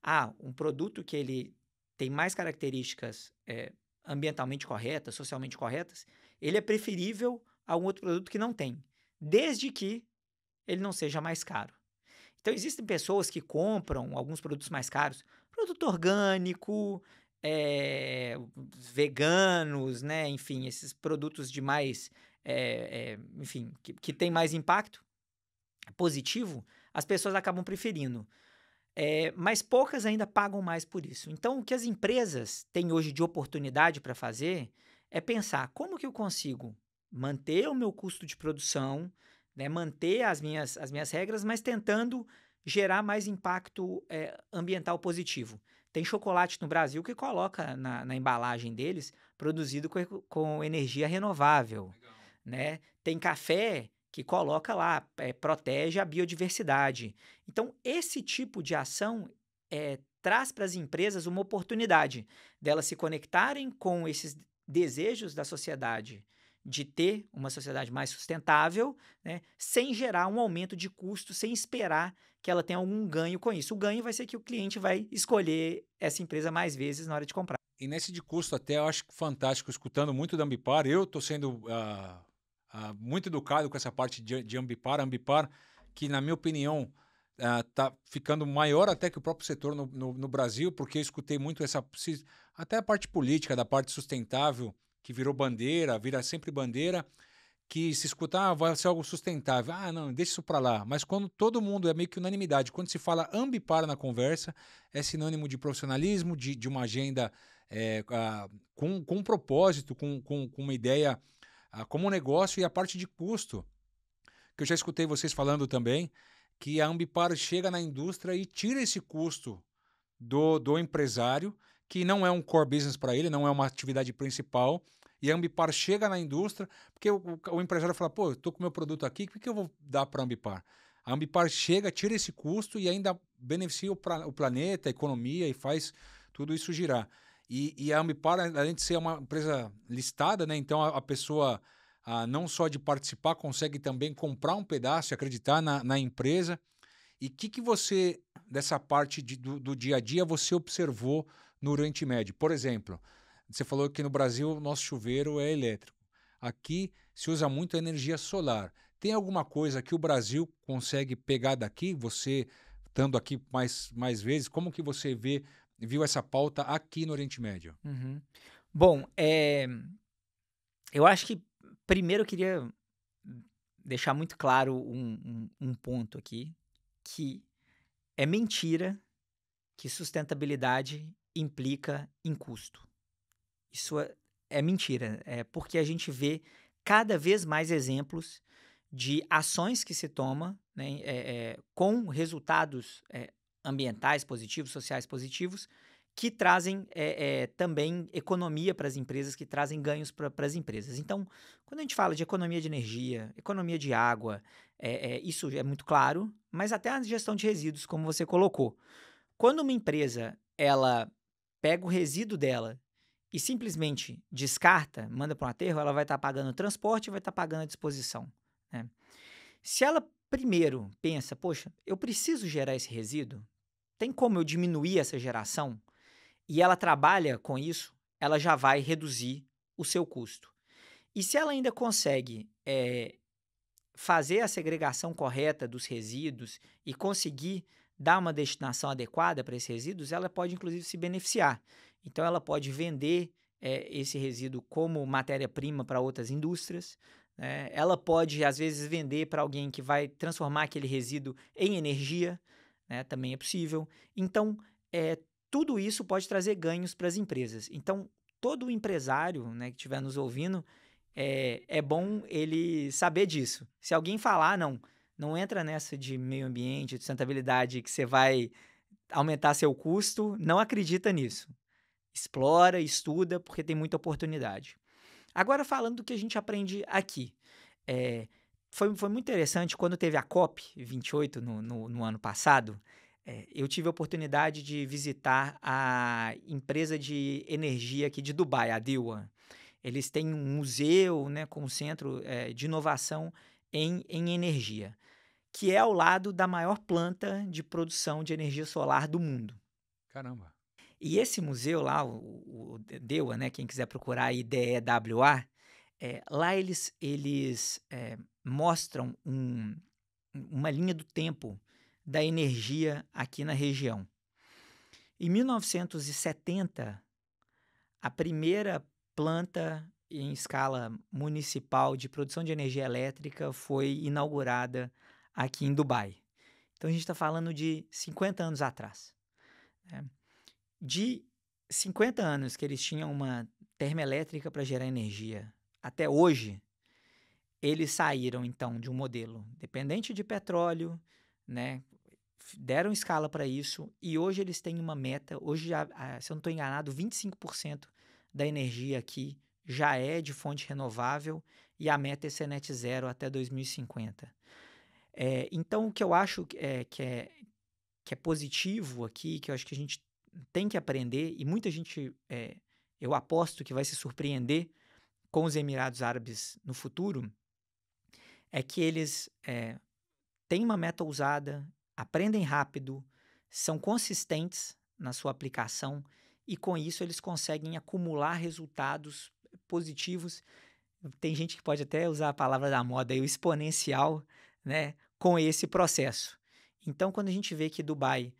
Ah, um produto que ele tem mais características ambientalmente corretas, socialmente corretas, ele é preferível a um outro produto que não tem, desde que ele não seja mais caro. Então, existem pessoas que compram alguns produtos mais caros, produto orgânico, veganos, né? Enfim, esses produtos de mais, enfim, que tem mais impacto positivo, as pessoas acabam preferindo. Mas poucas ainda pagam mais por isso. Então, o que as empresas têm hoje de oportunidade para fazer é pensar como que eu consigo manter o meu custo de produção, né, manter as minhas regras, mas tentando gerar mais impacto ambiental positivo. Tem chocolate no Brasil que coloca na embalagem deles produzido com energia renovável, né? Tem café que coloca lá, protege a biodiversidade. Então, esse tipo de ação traz para as empresas uma oportunidade delas se conectarem com esses desejos da sociedade de ter uma sociedade mais sustentável, né, sem gerar um aumento de custo, sem esperar que ela tenha algum ganho com isso. O ganho vai ser que o cliente vai escolher essa empresa mais vezes na hora de comprar. E nesse de custo até eu acho fantástico, escutando muito da Ambipar, eu estou sendo muito educado com essa parte de Ambipar. A Ambipar, que na minha opinião está ficando maior até que o próprio setor no Brasil, porque eu escutei muito até a parte política, da parte sustentável, que virou bandeira, vira sempre bandeira, que se escutar vai ser algo sustentável. Ah, não, deixa isso para lá. Mas quando todo mundo é meio que unanimidade, quando se fala Ambipar na conversa, é sinônimo de profissionalismo, de uma agenda com um propósito, com uma ideia como um negócio, e a parte de custo, que eu já escutei vocês falando também, que a Ambipar chega na indústria e tira esse custo do empresário, que não é um core business para ele, não é uma atividade principal, e a Ambipar chega na indústria, porque o empresário fala, pô, eu tô com meu produto aqui, o que eu vou dar para a Ambipar? A Ambipar chega, tira esse custo e ainda beneficia o planeta, a economia e faz tudo isso girar. E a Ambipar, além de ser uma empresa listada, né, então a pessoa, não só de participar, consegue também comprar um pedaço e acreditar na empresa. E o que você, dessa parte do dia a dia, você observou no Oriente Médio? Por exemplo, você falou que no Brasil o nosso chuveiro é elétrico. Aqui se usa muito a energia solar. Tem alguma coisa que o Brasil consegue pegar daqui? Você, estando aqui mais vezes, como que você viu essa pauta aqui no Oriente Médio? Uhum. Bom, eu acho que primeiro eu queria deixar muito claro um ponto aqui, que é mentira que sustentabilidade implica em custo. Isso é mentira, porque a gente vê cada vez mais exemplos de ações que se toma, né, com resultados ambientais positivos, sociais positivos, que trazem também economia para as empresas, que trazem ganhos para as empresas. Então, quando a gente fala de economia de energia, economia de água, isso é muito claro, mas até a gestão de resíduos, como você colocou. Quando uma empresa ela pega o resíduo dela e simplesmente descarta, manda para um aterro, ela vai estar pagando o transporte e vai estar pagando a disposição, né? Se ela primeiro pensa, poxa, eu preciso gerar esse resíduo, tem como eu diminuir essa geração? E ela trabalha com isso, ela já vai reduzir o seu custo. E se ela ainda consegue fazer a segregação correta dos resíduos e conseguir dar uma destinação adequada para esses resíduos, ela pode inclusive se beneficiar. Então ela pode vender esse resíduo como matéria-prima para outras indústrias, né? Ela pode, às vezes, vender para alguém que vai transformar aquele resíduo em energia, né? Também é possível. Então, tudo isso pode trazer ganhos para as empresas. Então, todo empresário, né, que estiver nos ouvindo, é bom ele saber disso. Se alguém falar, não entra nessa de meio ambiente, de sustentabilidade, que você vai aumentar seu custo, não acredita nisso. Explora, estuda, porque tem muita oportunidade. Agora, falando do que a gente aprende aqui. Foi muito interessante, quando teve a COP28 no ano passado, eu tive a oportunidade de visitar a empresa de energia aqui de Dubai, a DEWA. Eles têm um museu, né, com um centro de inovação em energia, que é ao lado da maior planta de produção de energia solar do mundo. Caramba. E esse museu lá, o DEWA, né, quem quiser procurar aí, DEWA, lá eles mostram uma linha do tempo da energia aqui na região. Em 1970, a primeira planta em escala municipal de produção de energia elétrica foi inaugurada aqui em Dubai. Então a gente está falando de 50 anos atrás, né? De 50 anos que eles tinham uma termoelétrica para gerar energia até hoje, eles saíram então de um modelo dependente de petróleo, né? Deram escala para isso e hoje eles têm uma meta. Hoje, se eu não estou enganado, 25% da energia aqui já é de fonte renovável e a meta é ser net zero até 2050. Então, o que eu acho que é positivo aqui, que eu acho que a gente tem que aprender, e muita gente, eu aposto que vai se surpreender com os Emirados Árabes no futuro, é que eles têm uma meta ousada, aprendem rápido, são consistentes na sua aplicação e com isso eles conseguem acumular resultados positivos. Tem gente que pode até usar a palavra da moda, o exponencial, né, com esse processo. Então, quando a gente vê que Dubai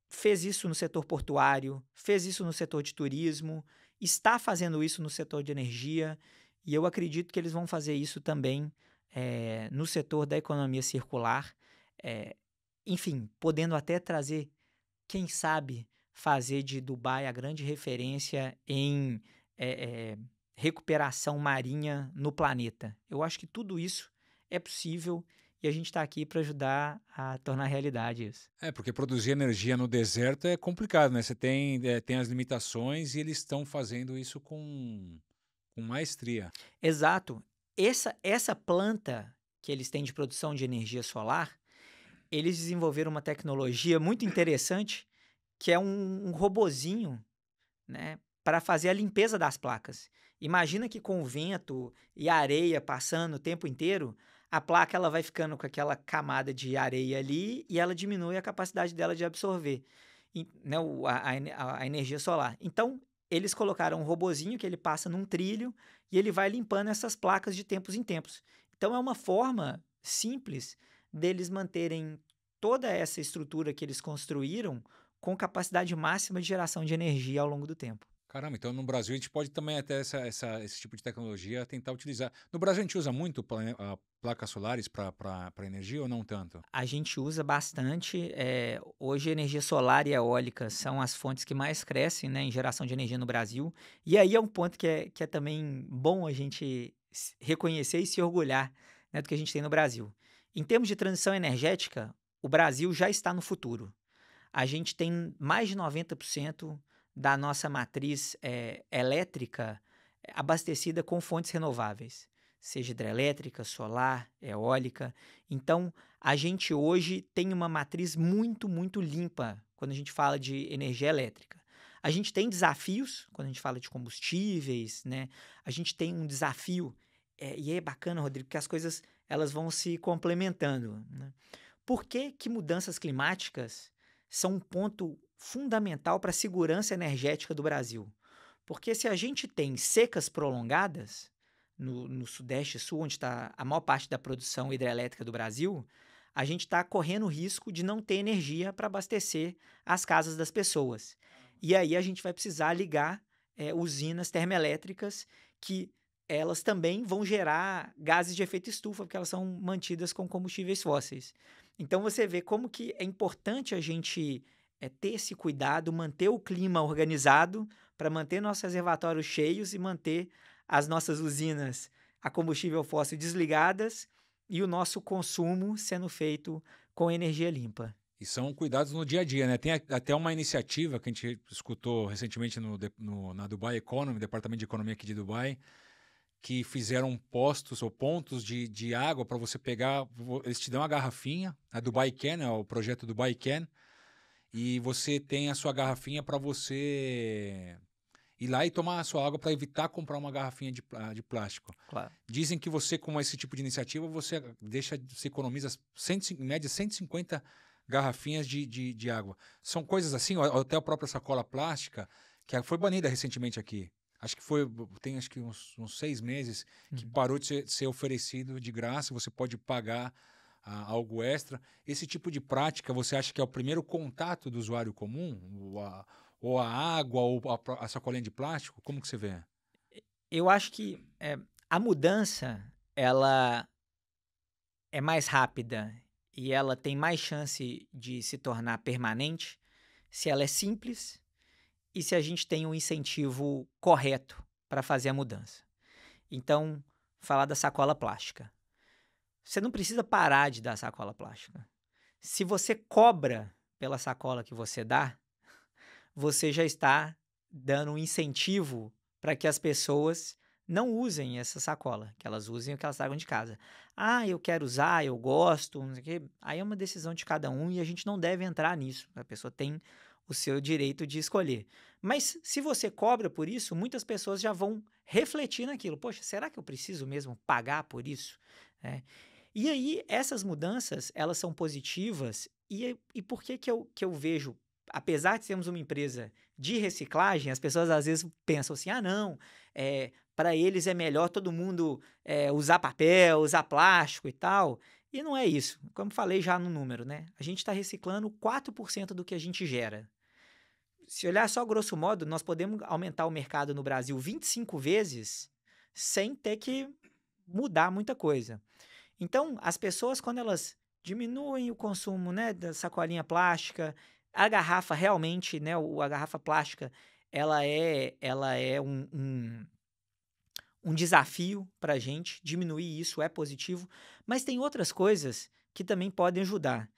fez isso no setor portuário, fez isso no setor de turismo, está fazendo isso no setor de energia, e eu acredito que eles vão fazer isso também no setor da economia circular, enfim, podendo até trazer, quem sabe, fazer de Dubai a grande referência em recuperação marinha no planeta. Eu acho que tudo isso é possível e a gente está aqui para ajudar a tornar realidade isso. Porque produzir energia no deserto é complicado, né? Você tem as limitações e eles estão fazendo isso com Com maestria. Exato. Essa planta que eles têm de produção de energia solar, eles desenvolveram uma tecnologia muito interessante, que é um robozinho, né, para fazer a limpeza das placas. Imagina que com o vento e a areia passando o tempo inteiro, a placa ela vai ficando com aquela camada de areia ali e ela diminui a capacidade dela de absorver, né, a energia solar. Então, eles colocaram um robozinho que ele passa num trilho e ele vai limpando essas placas de tempos em tempos. Então, é uma forma simples deles manterem toda essa estrutura que eles construíram com capacidade máxima de geração de energia ao longo do tempo. Caramba, então no Brasil a gente pode também até esse tipo de tecnologia tentar utilizar. No Brasil a gente usa muito placas solares para energia ou não tanto? A gente usa bastante. Hoje, energia solar e eólica são as fontes que mais crescem, né, em geração de energia no Brasil. E aí é um ponto que é também bom a gente reconhecer e se orgulhar, né, do que a gente tem no Brasil. Em termos de transição energética, o Brasil já está no futuro. A gente tem mais de 90% da nossa matriz elétrica abastecida com fontes renováveis, seja hidrelétrica, solar, eólica. Então, a gente hoje tem uma matriz muito, muito limpa quando a gente fala de energia elétrica. A gente tem desafios quando a gente fala de combustíveis, né? A gente tem um desafio, e é bacana, Rodrigo, que as coisas elas vão se complementando, né? Por que que mudanças climáticas são um ponto fundamental para a segurança energética do Brasil? Porque se a gente tem secas prolongadas no Sudeste e Sul, onde está a maior parte da produção hidrelétrica do Brasil, a gente está correndo o risco de não ter energia para abastecer as casas das pessoas. E aí a gente vai precisar ligar usinas termoelétricas que elas também vão gerar gases de efeito estufa, porque elas são mantidas com combustíveis fósseis. Então você vê como que é importante a gente ter esse cuidado, manter o clima organizado para manter nossos reservatórios cheios e manter as nossas usinas a combustível fóssil desligadas e o nosso consumo sendo feito com energia limpa. E são cuidados no dia a dia, né? Tem até uma iniciativa que a gente escutou recentemente na Dubai Economy, Departamento de Economia aqui de Dubai, que fizeram postos ou pontos de água para você pegar. Eles te dão uma garrafinha, a Dubai Can, é o projeto Dubai Can, e você tem a sua garrafinha para você ir lá e tomar a sua água para evitar comprar uma garrafinha de plástico. Claro. Dizem que você, com esse tipo de iniciativa, você economiza em média 150 garrafinhas de água. São coisas assim, até a própria sacola plástica, que foi banida recentemente aqui. Acho que tem uns 6 meses que parou de ser oferecido de graça, você pode pagar algo extra. Esse tipo de prática, você acha que é o primeiro contato do usuário comum? Ou a água, ou a sacolinha de plástico? Como que você vê? Eu acho que a mudança, ela é mais rápida e ela tem mais chance de se tornar permanente se ela é simples e se a gente tem um incentivo correto para fazer a mudança. Então, falar da sacola plástica. Você não precisa parar de dar sacola plástica. Se você cobra pela sacola que você dá, você já está dando um incentivo para que as pessoas não usem essa sacola, que elas usem o que elas tragam de casa. Ah, eu quero usar, eu gosto, não sei o quê. Aí é uma decisão de cada um e a gente não deve entrar nisso. A pessoa tem o seu direito de escolher. Mas se você cobra por isso, muitas pessoas já vão refletir naquilo. Poxa, será que eu preciso mesmo pagar por isso? E aí, essas mudanças, elas são positivas. E por que eu vejo, apesar de sermos uma empresa de reciclagem, as pessoas às vezes pensam assim, ah, não, para eles é melhor todo mundo usar papel, usar plástico e tal. E não é isso. Como falei já no número, né? A gente está reciclando 4% do que a gente gera. Se olhar só grosso modo, nós podemos aumentar o mercado no Brasil 25 vezes sem ter que mudar muita coisa. Então, as pessoas, quando elas diminuem o consumo, né, da sacolinha plástica, a garrafa realmente, né, a garrafa plástica, ela é um desafio para a gente. Diminuir isso é positivo, mas tem outras coisas que também podem ajudar.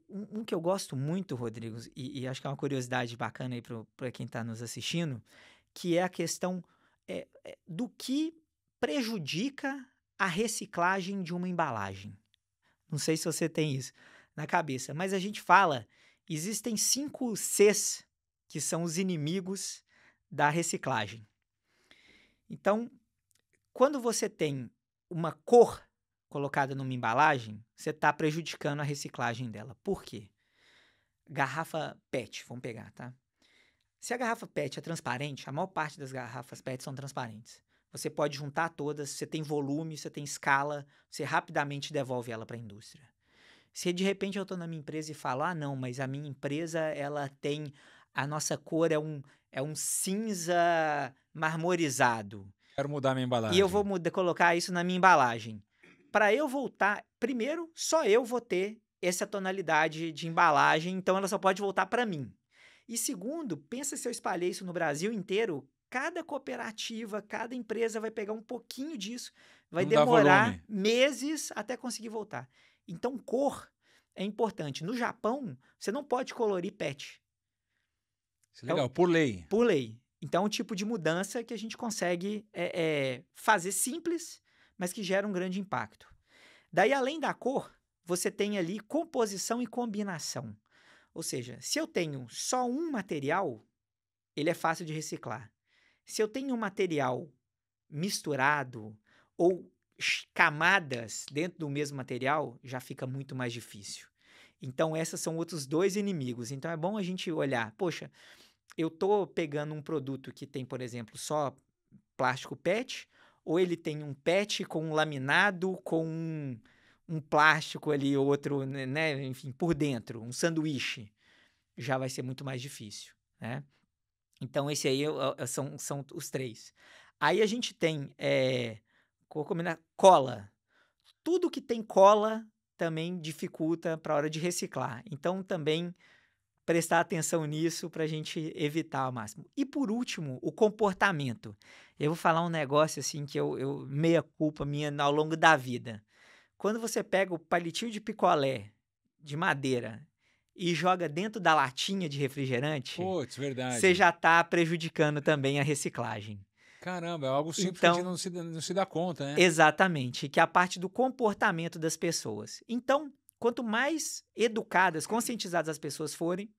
Um que eu gosto muito, Rodrigo, e acho que é uma curiosidade bacana aí para quem está nos assistindo, que é a questão do que prejudica a reciclagem de uma embalagem. Não sei se você tem isso na cabeça, mas a gente fala, existem 5 Cs que são os inimigos da reciclagem. Então, quando você tem uma cor colocada numa embalagem, você está prejudicando a reciclagem dela. Por quê? Garrafa PET, vamos pegar, tá? Se a garrafa PET é transparente, a maior parte das garrafas PET são transparentes. Você pode juntar todas, você tem volume, você tem escala, você rapidamente devolve ela para a indústria. Se de repente eu estou na minha empresa e falo, não, mas a minha empresa, ela tem, a nossa cor é um cinza marmorizado. Quero mudar minha embalagem. E eu vou colocar isso na minha embalagem. Para eu voltar, primeiro, só eu vou ter essa tonalidade de embalagem, então ela só pode voltar para mim. E segundo, pensa se eu espalhei isso no Brasil inteiro, cada cooperativa, cada empresa vai pegar um pouquinho disso, vai demorar meses até conseguir voltar. Então, cor é importante. No Japão, você não pode colorir PET. Isso é legal, por lei. Por lei. Então, é um tipo de mudança que a gente consegue fazer simples, mas que gera um grande impacto. Daí, além da cor, você tem ali composição e combinação. Ou seja, se eu tenho só um material, ele é fácil de reciclar. Se eu tenho um material misturado ou camadas dentro do mesmo material, já fica muito mais difícil. Então, esses são outros 2 inimigos. Então, é bom a gente olhar, poxa, eu estou pegando um produto que tem, por exemplo, só plástico PET, ou ele tem um PET com um laminado com um plástico ali, outro, né, enfim, por dentro, um sanduíche, já vai ser muito mais difícil, né? Então, esse aí são os 3. Aí a gente tem cola. Tudo que tem cola também dificulta para a hora de reciclar. Então, também prestar atenção nisso para a gente evitar ao máximo. E por último, o comportamento. Eu vou falar um negócio assim que eu meia culpa minha ao longo da vida. Quando você pega o palitinho de picolé de madeira e joga dentro da latinha de refrigerante, Putz, verdade. Você já está prejudicando também a reciclagem. Caramba, é algo simples que a gente não se dá conta, né? Exatamente, que é a parte do comportamento das pessoas. Então, quanto mais educadas, conscientizadas as pessoas forem,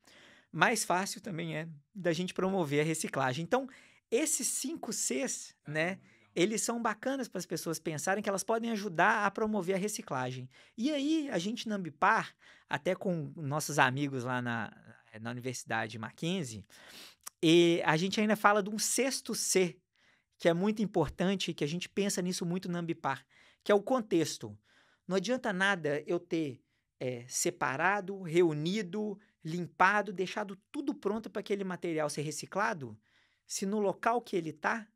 mais fácil também é da gente promover a reciclagem. Então, esses 5 Cs, né, eles são bacanas para as pessoas pensarem que elas podem ajudar a promover a reciclagem. E aí, a gente na Ambipar, até com nossos amigos lá na Universidade Mackenzie, e a gente ainda fala de um 6º C, que é muito importante, que a gente pensa nisso muito na Ambipar, que é o contexto. Não adianta nada eu ter separado, reunido, limpado, deixado tudo pronto para aquele material ser reciclado, se no local que ele está,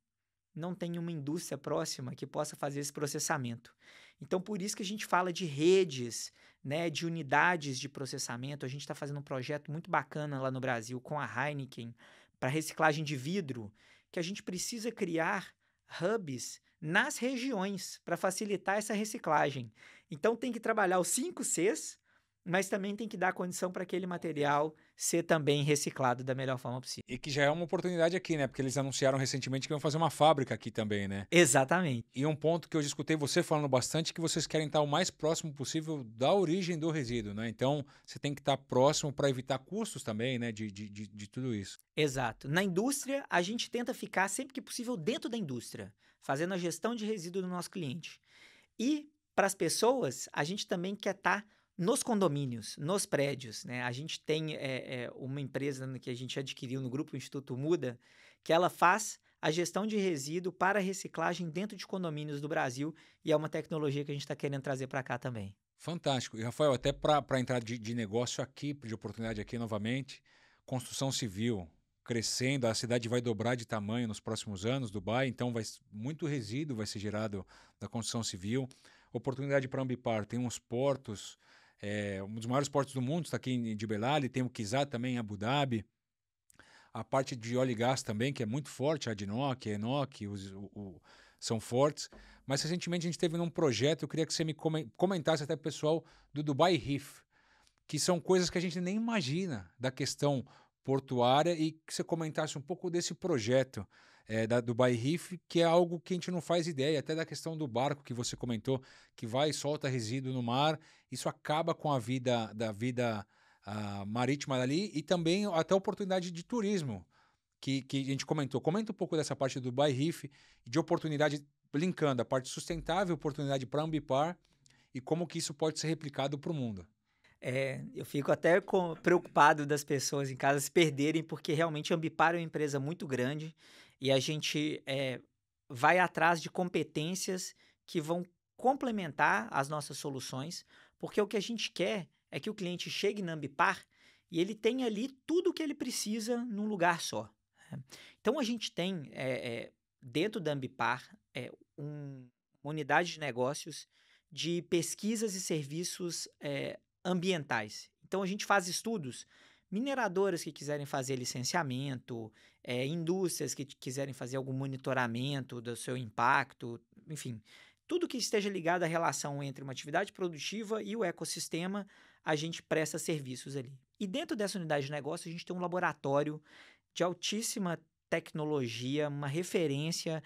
não tem uma indústria próxima que possa fazer esse processamento. Então, por isso que a gente fala de redes, né, de unidades de processamento. A gente está fazendo um projeto muito bacana lá no Brasil com a Heineken para reciclagem de vidro, que a gente precisa criar hubs nas regiões para facilitar essa reciclagem. Então, tem que trabalhar os 5 Cs, mas também tem que dar condição para aquele material ser também reciclado da melhor forma possível. E que já é uma oportunidade aqui, né? Porque eles anunciaram recentemente que vão fazer uma fábrica aqui também, né? Exatamente. E um ponto que eu escutei você falando bastante, que vocês querem estar o mais próximo possível da origem do resíduo, né? Então, você tem que estar próximo para evitar custos também, né? De tudo isso. Exato. Na indústria, a gente tenta ficar sempre que possível dentro da indústria, fazendo a gestão de resíduo do nosso cliente. E para as pessoas, a gente também quer estar nos condomínios, nos prédios, né? A gente tem uma empresa que a gente adquiriu no grupo Instituto Muda, que ela faz a gestão de resíduo para reciclagem dentro de condomínios do Brasil, e é uma tecnologia que a gente está querendo trazer para cá também. Fantástico. E, Rafael, até para entrar de negócio aqui, de oportunidade aqui novamente, construção civil crescendo, a cidade vai dobrar de tamanho nos próximos anos, Dubai, então muito resíduo vai ser gerado da construção civil. Oportunidade para a Ambipar, tem uns portos, um dos maiores portos do mundo está aqui em Jebel Ali, tem o Kizat também em Abu Dhabi. A parte de óleo e gás também, que é muito forte, a ADNOC, a ENOC, são fortes. Mas recentemente a gente teve num projeto, eu queria que você me comentasse até, pessoal, do Dubai Reef, que são coisas que a gente nem imagina da questão portuária, e que você comentasse um pouco desse projeto. da Dubai Reef, que é algo que a gente não faz ideia, até da questão do barco que você comentou, que vai e solta resíduo no mar, isso acaba com a vida marítima dali e também até oportunidade de turismo, que a gente comentou. Comenta um pouco dessa parte do Dubai Reef, de oportunidade, linkando a parte sustentável, oportunidade para a Ambipar e como que isso pode ser replicado para o mundo. Eu fico até preocupado das pessoas em casa se perderem, porque realmente a Ambipar é uma empresa muito grande e a gente vai atrás de competências que vão complementar as nossas soluções, porque o que a gente quer é que o cliente chegue na Ambipar e ele tenha ali tudo o que ele precisa num lugar só, né? Então a gente tem dentro da Ambipar uma unidade de negócios de pesquisas e serviços ambientais. Então a gente faz estudos, mineradoras que quiserem fazer licenciamento, indústrias que quiserem fazer algum monitoramento do seu impacto, enfim, tudo que esteja ligado à relação entre uma atividade produtiva e o ecossistema, a gente presta serviços ali. E dentro dessa unidade de negócio, a gente tem um laboratório de altíssima tecnologia, uma referência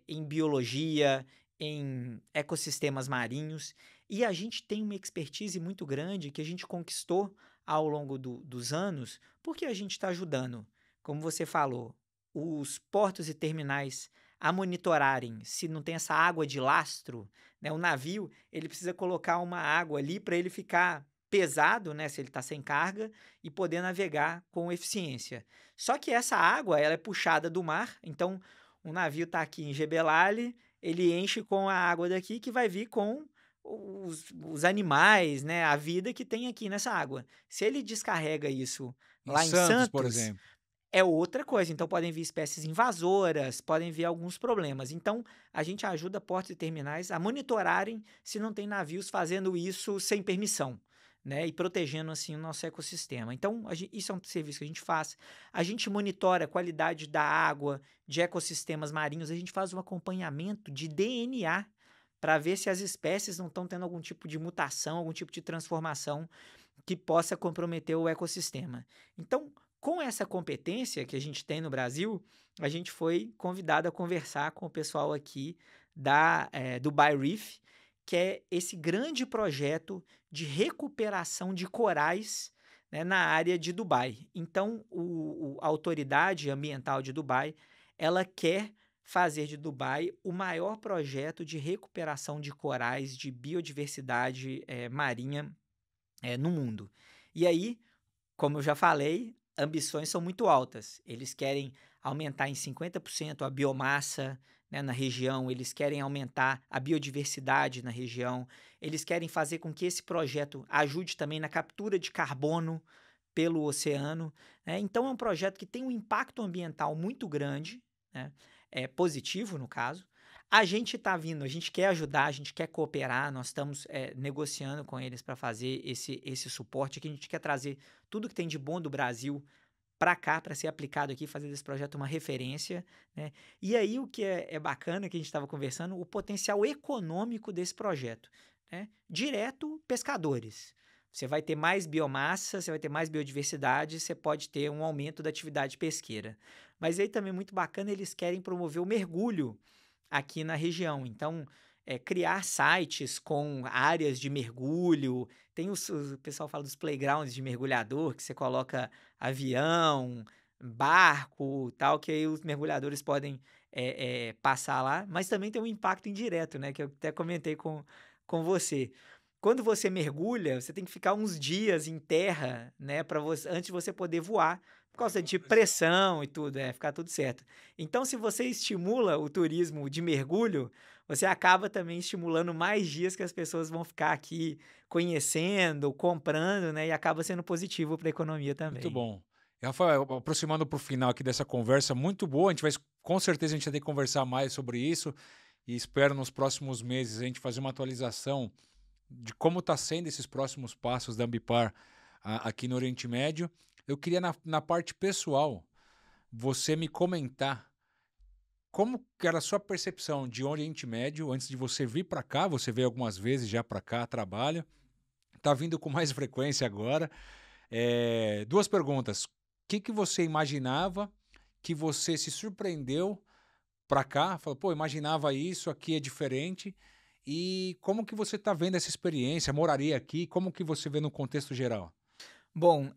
em biologia, em ecossistemas marinhos, e a gente tem uma expertise muito grande que a gente conquistou ao longo dos anos, porque a gente está ajudando, como você falou, os portos e terminais a monitorarem se não tem essa água de lastro, né? O navio ele precisa colocar uma água ali para ele ficar pesado, né? Se ele está sem carga e poder navegar com eficiência. Só que essa água ela é puxada do mar, então o navio está aqui em Gebelali, ele enche com a água daqui que vai vir com os animais, né, a vida que tem aqui nessa água. Se ele descarrega isso Em lá em Santos, por Santos, exemplo. é outra coisa. Então, podem vir espécies invasoras, podem vir alguns problemas. Então, a gente ajuda portos e terminais a monitorarem se não tem navios fazendo isso sem permissão, né, e protegendo, assim, o nosso ecossistema. Então, isso é um serviço que a gente faz. A gente monitora a qualidade da água, de ecossistemas marinhos. A gente faz um acompanhamento de DNA para ver se as espécies não estão tendo algum tipo de mutação, algum tipo de transformação que possa comprometer o ecossistema. Então, com essa competência que a gente tem no Brasil, a gente foi convidado a conversar com o pessoal aqui da Dubai Reef, que é esse grande projeto de recuperação de corais, né, na área de Dubai. Então, a autoridade ambiental de Dubai, ela quer fazer de Dubai o maior projeto de recuperação de corais, de biodiversidade marinha no mundo. E aí, como eu já falei, ambições são muito altas. Eles querem aumentar em 50% a biomassa, né, na região, eles querem aumentar a biodiversidade na região, eles querem fazer com que esse projeto ajude também na captura de carbono pelo oceano, né? Então é um projeto que tem um impacto ambiental muito grande, né? Positivo no caso. A gente está vindo, a gente quer ajudar, a gente quer cooperar, nós estamos negociando com eles para fazer esse suporte, que a gente quer trazer tudo que tem de bom do Brasil para cá, para ser aplicado aqui, fazer desse projeto uma referência, né? E aí o que é bacana, que a gente estava conversando, o potencial econômico desse projeto, né? Direto pescadores. Você vai ter mais biomassa, você vai ter mais biodiversidade, você pode ter um aumento da atividade pesqueira. Mas aí também muito bacana, eles querem promover o mergulho aqui na região. Então, criar sites com áreas de mergulho. Tem o pessoal fala dos playgrounds de mergulhador, que você coloca avião, barco, tal, que aí os mergulhadores podem passar lá. Mas também tem um impacto indireto, né? Que eu até comentei com você. Quando você mergulha, você tem que ficar uns dias em terra, né, antes de você poder voar, por causa de pressão e tudo, ficar tudo certo. Então, se você estimula o turismo de mergulho, você acaba também estimulando mais dias que as pessoas vão ficar aqui conhecendo, comprando, né, e acaba sendo positivo para a economia Muito também. bom. E, Rafael, aproximando para o final aqui dessa conversa, muito boa. Com certeza, a gente vai ter que conversar mais sobre isso e espero nos próximos meses a gente fazer uma atualização de como está sendo esses próximos passos da Ambipar aqui no Oriente Médio. Eu queria, na parte pessoal, você me comentar como que era a sua percepção de Oriente Médio antes de você vir para cá. Você veio algumas vezes já para cá, trabalho. Está vindo com mais frequência agora. Duas perguntas. O que você imaginava que você se surpreendeu para cá? Falou, pô, imaginava isso, aqui é diferente. E como que você está vendo essa experiência? Moraria aqui? Como que você vê no contexto geral? Bom,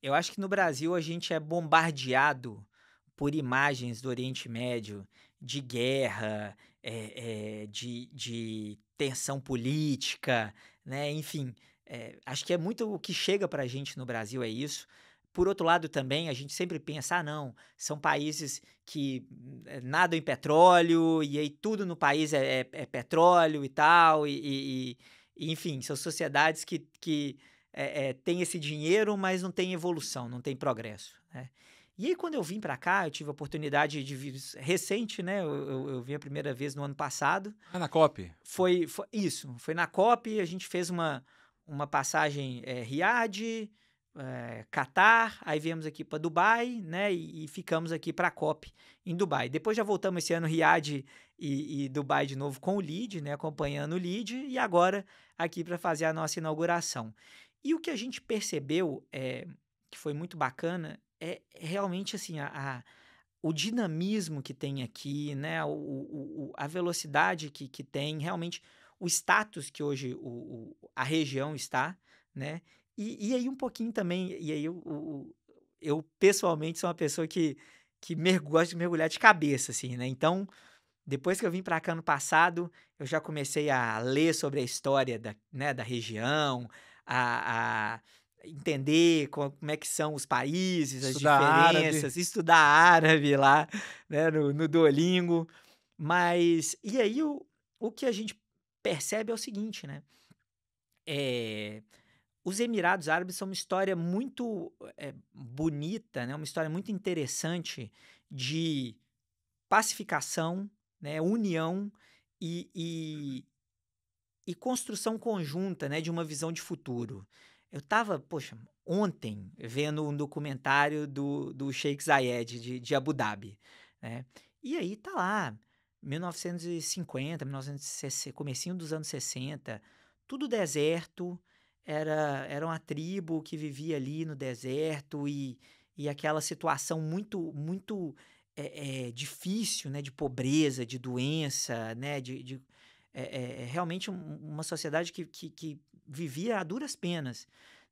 eu acho que no Brasil a gente é bombardeado por imagens do Oriente Médio, de guerra, de tensão política, né? Enfim, acho que é muito o que chega para a gente no Brasil é isso. Por outro lado, também a gente sempre pensa, ah, não, são países que nadam em petróleo, e aí tudo no país é petróleo e tal, enfim, são sociedades que têm esse dinheiro, mas não tem evolução, não tem progresso, né? E aí, quando eu vim para cá, eu tive a oportunidade de vir recente, né? Eu vim a primeira vez no ano passado. Ah, na COP. Foi isso, foi na COP, a gente fez uma passagem Riad, Catar, aí viemos aqui para Dubai, né? E ficamos aqui para a COP em Dubai. Depois já voltamos esse ano Riad e Dubai de novo com o LEAD, né? Acompanhando o LEAD, e agora aqui para fazer a nossa inauguração. E o que a gente percebeu, que foi muito bacana, é realmente assim, o dinamismo que tem aqui, né? A velocidade que tem, realmente o status que hoje a região está, né? E aí um pouquinho também, e aí eu pessoalmente sou uma pessoa que gosta de mergulhar de cabeça, assim, né? Então, depois que eu vim para cá ano passado, eu já comecei a ler sobre a história da região, a entender como é que são os países, as Estudar árabe. diferenças, estudar árabe lá, né, no Duolingo. Mas, e aí o que a gente percebe é o seguinte, né? Os Emirados Árabes são uma história muito bonita, né? Uma história muito interessante de pacificação, né, união e construção conjunta, né, de uma visão de futuro. Eu estava, poxa, ontem vendo um documentário do Sheikh Zayed de Abu Dhabi, né? E aí tá lá, 1950, 1960, comecinho dos anos 60, tudo deserto, era uma tribo que vivia ali no deserto e aquela situação muito difícil, né, de pobreza, de doença, né, realmente uma sociedade que vivia a duras penas,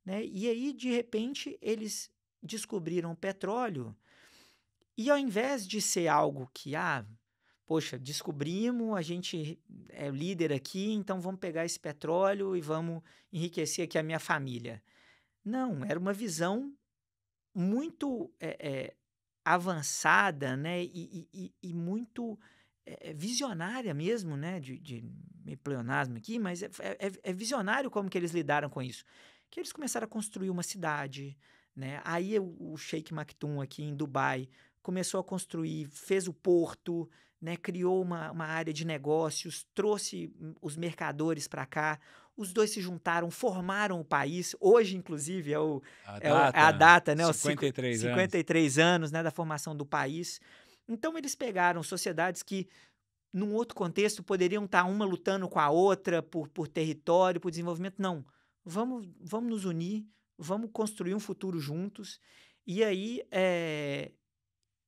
né? E aí, de repente, eles descobriram o petróleo e ao invés de ser algo que, poxa, descobrimos, a gente é líder aqui, então vamos pegar esse petróleo e vamos enriquecer aqui a minha família. Não, era uma visão muito avançada, né, e muito visionária mesmo, né, de meio pleonasmo aqui, mas é visionário como que eles lidaram com isso. Que eles começaram a construir uma cidade, né, aí o Sheikh Maktoum aqui em Dubai começou a construir, fez o porto, né, criou uma área de negócios, trouxe os mercadores para cá, os dois se juntaram, formaram o país. Hoje, inclusive, é a data, né? Os 53 anos. 53 anos, né, da formação do país. Então, eles pegaram sociedades que, num outro contexto, poderiam estar uma lutando com a outra por território, por desenvolvimento. Não. Vamos nos unir, vamos construir um futuro juntos. E aí,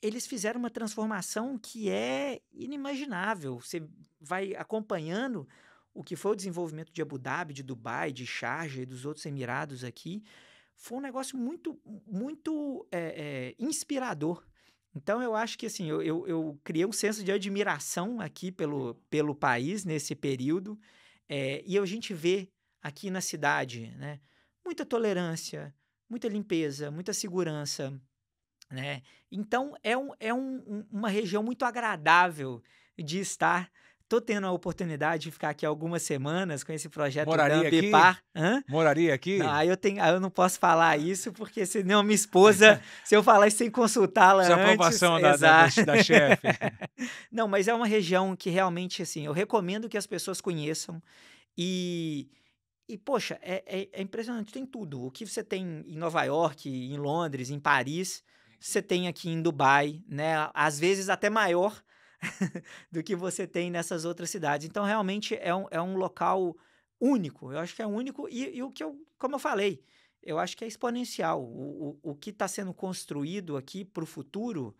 eles fizeram uma transformação que é inimaginável. Você vai acompanhando o que foi o desenvolvimento de Abu Dhabi, de Dubai, de Sharjah e dos outros Emirados aqui. Foi um negócio muito inspirador. Então, eu acho que assim, eu criei um senso de admiração aqui pelo país nesse período. E a gente vê aqui na cidade, né, muita tolerância, muita limpeza, muita segurança, né? Então, uma região muito agradável de estar. Tô tendo a oportunidade de ficar aqui algumas semanas com esse projeto da Moraria aqui? Ambipar. Hã? Moraria aqui? Não, aí eu não posso falar isso, porque senão minha esposa, se eu falar isso sem consultá-la Precisa antes... aprovação da Exato. chefe. Não, mas é uma região que realmente, assim, eu recomendo que as pessoas conheçam. E poxa, é impressionante, tem tudo. O que você tem em Nova York, em Londres, em Paris, você tem aqui em Dubai, né? Às vezes até maior do que você tem nessas outras cidades. Então, realmente é um local único. Eu acho que é único. E o que como eu falei, Eu acho que é exponencial. O que está sendo construído aqui para o futuro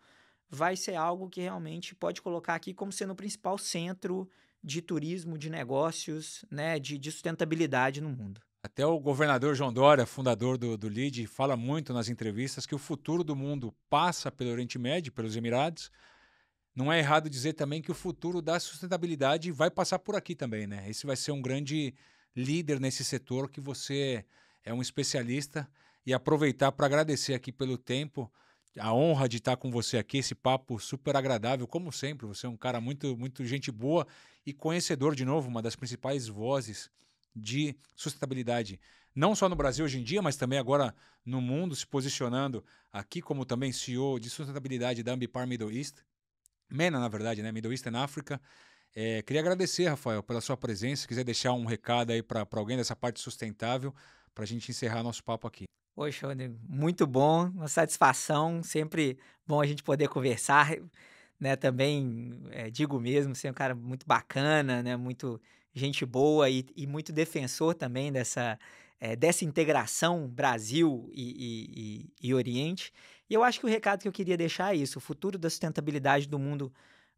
vai ser algo que realmente pode colocar aqui como sendo o principal centro de turismo, de negócios, né, de sustentabilidade no mundo. Até o governador João Dória, fundador do LEAD, fala muito nas entrevistas que o futuro do mundo passa pelo Oriente Médio, pelos Emirados. Não é errado dizer também que o futuro da sustentabilidade vai passar por aqui também, né? Esse vai ser um grande líder nesse setor que você é um especialista e aproveitar para agradecer aqui pelo tempo, a honra de estar com você aqui, esse papo super agradável, como sempre. Você é um cara muito, muito gente boa e conhecedor, de novo, uma das principais vozes de sustentabilidade, não só no Brasil hoje em dia, mas também agora no mundo, se posicionando aqui como também CEO de sustentabilidade da Ambipar Middle East. MENA, na verdade, né? Middle East and Africa. Queria agradecer, Rafael, pela sua presença. Se quiser deixar um recado aí para alguém dessa parte sustentável, para a gente encerrar nosso papo aqui. Poxa, Rodrigo, muito bom, uma satisfação, sempre bom a gente poder conversar, né? Também digo mesmo, você é um cara muito bacana, né? Muito gente boa e muito defensor também dessa integração Brasil e Oriente. E eu acho que o recado que eu queria deixar é isso: o futuro da sustentabilidade do mundo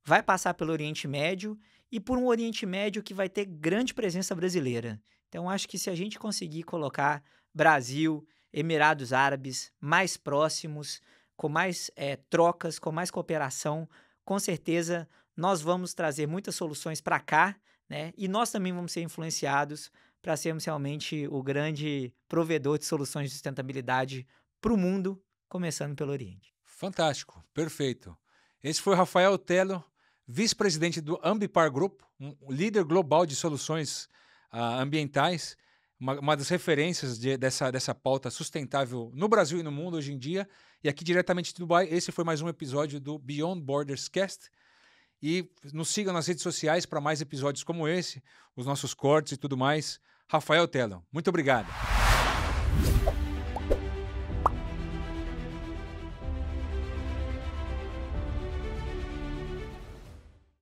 vai passar pelo Oriente Médio e por um Oriente Médio que vai ter grande presença brasileira. Então, acho que se a gente conseguir colocar Brasil, Emirados Árabes mais próximos, com mais trocas, com mais cooperação, com certeza nós vamos trazer muitas soluções para cá, né? E nós também vamos ser influenciados para sermos realmente o grande provedor de soluções de sustentabilidade para o mundo, começando pelo Oriente. Fantástico, perfeito. Esse foi o Rafael Tello, vice-presidente do Ambipar Group, um líder global de soluções ambientais, uma das referências dessa pauta sustentável no Brasil e no mundo hoje em dia. E aqui diretamente de Dubai, esse foi mais um episódio do Beyond Borders Cast. E nos sigam nas redes sociais para mais episódios como esse, os nossos cortes e tudo mais. Rafael Tello, muito obrigado.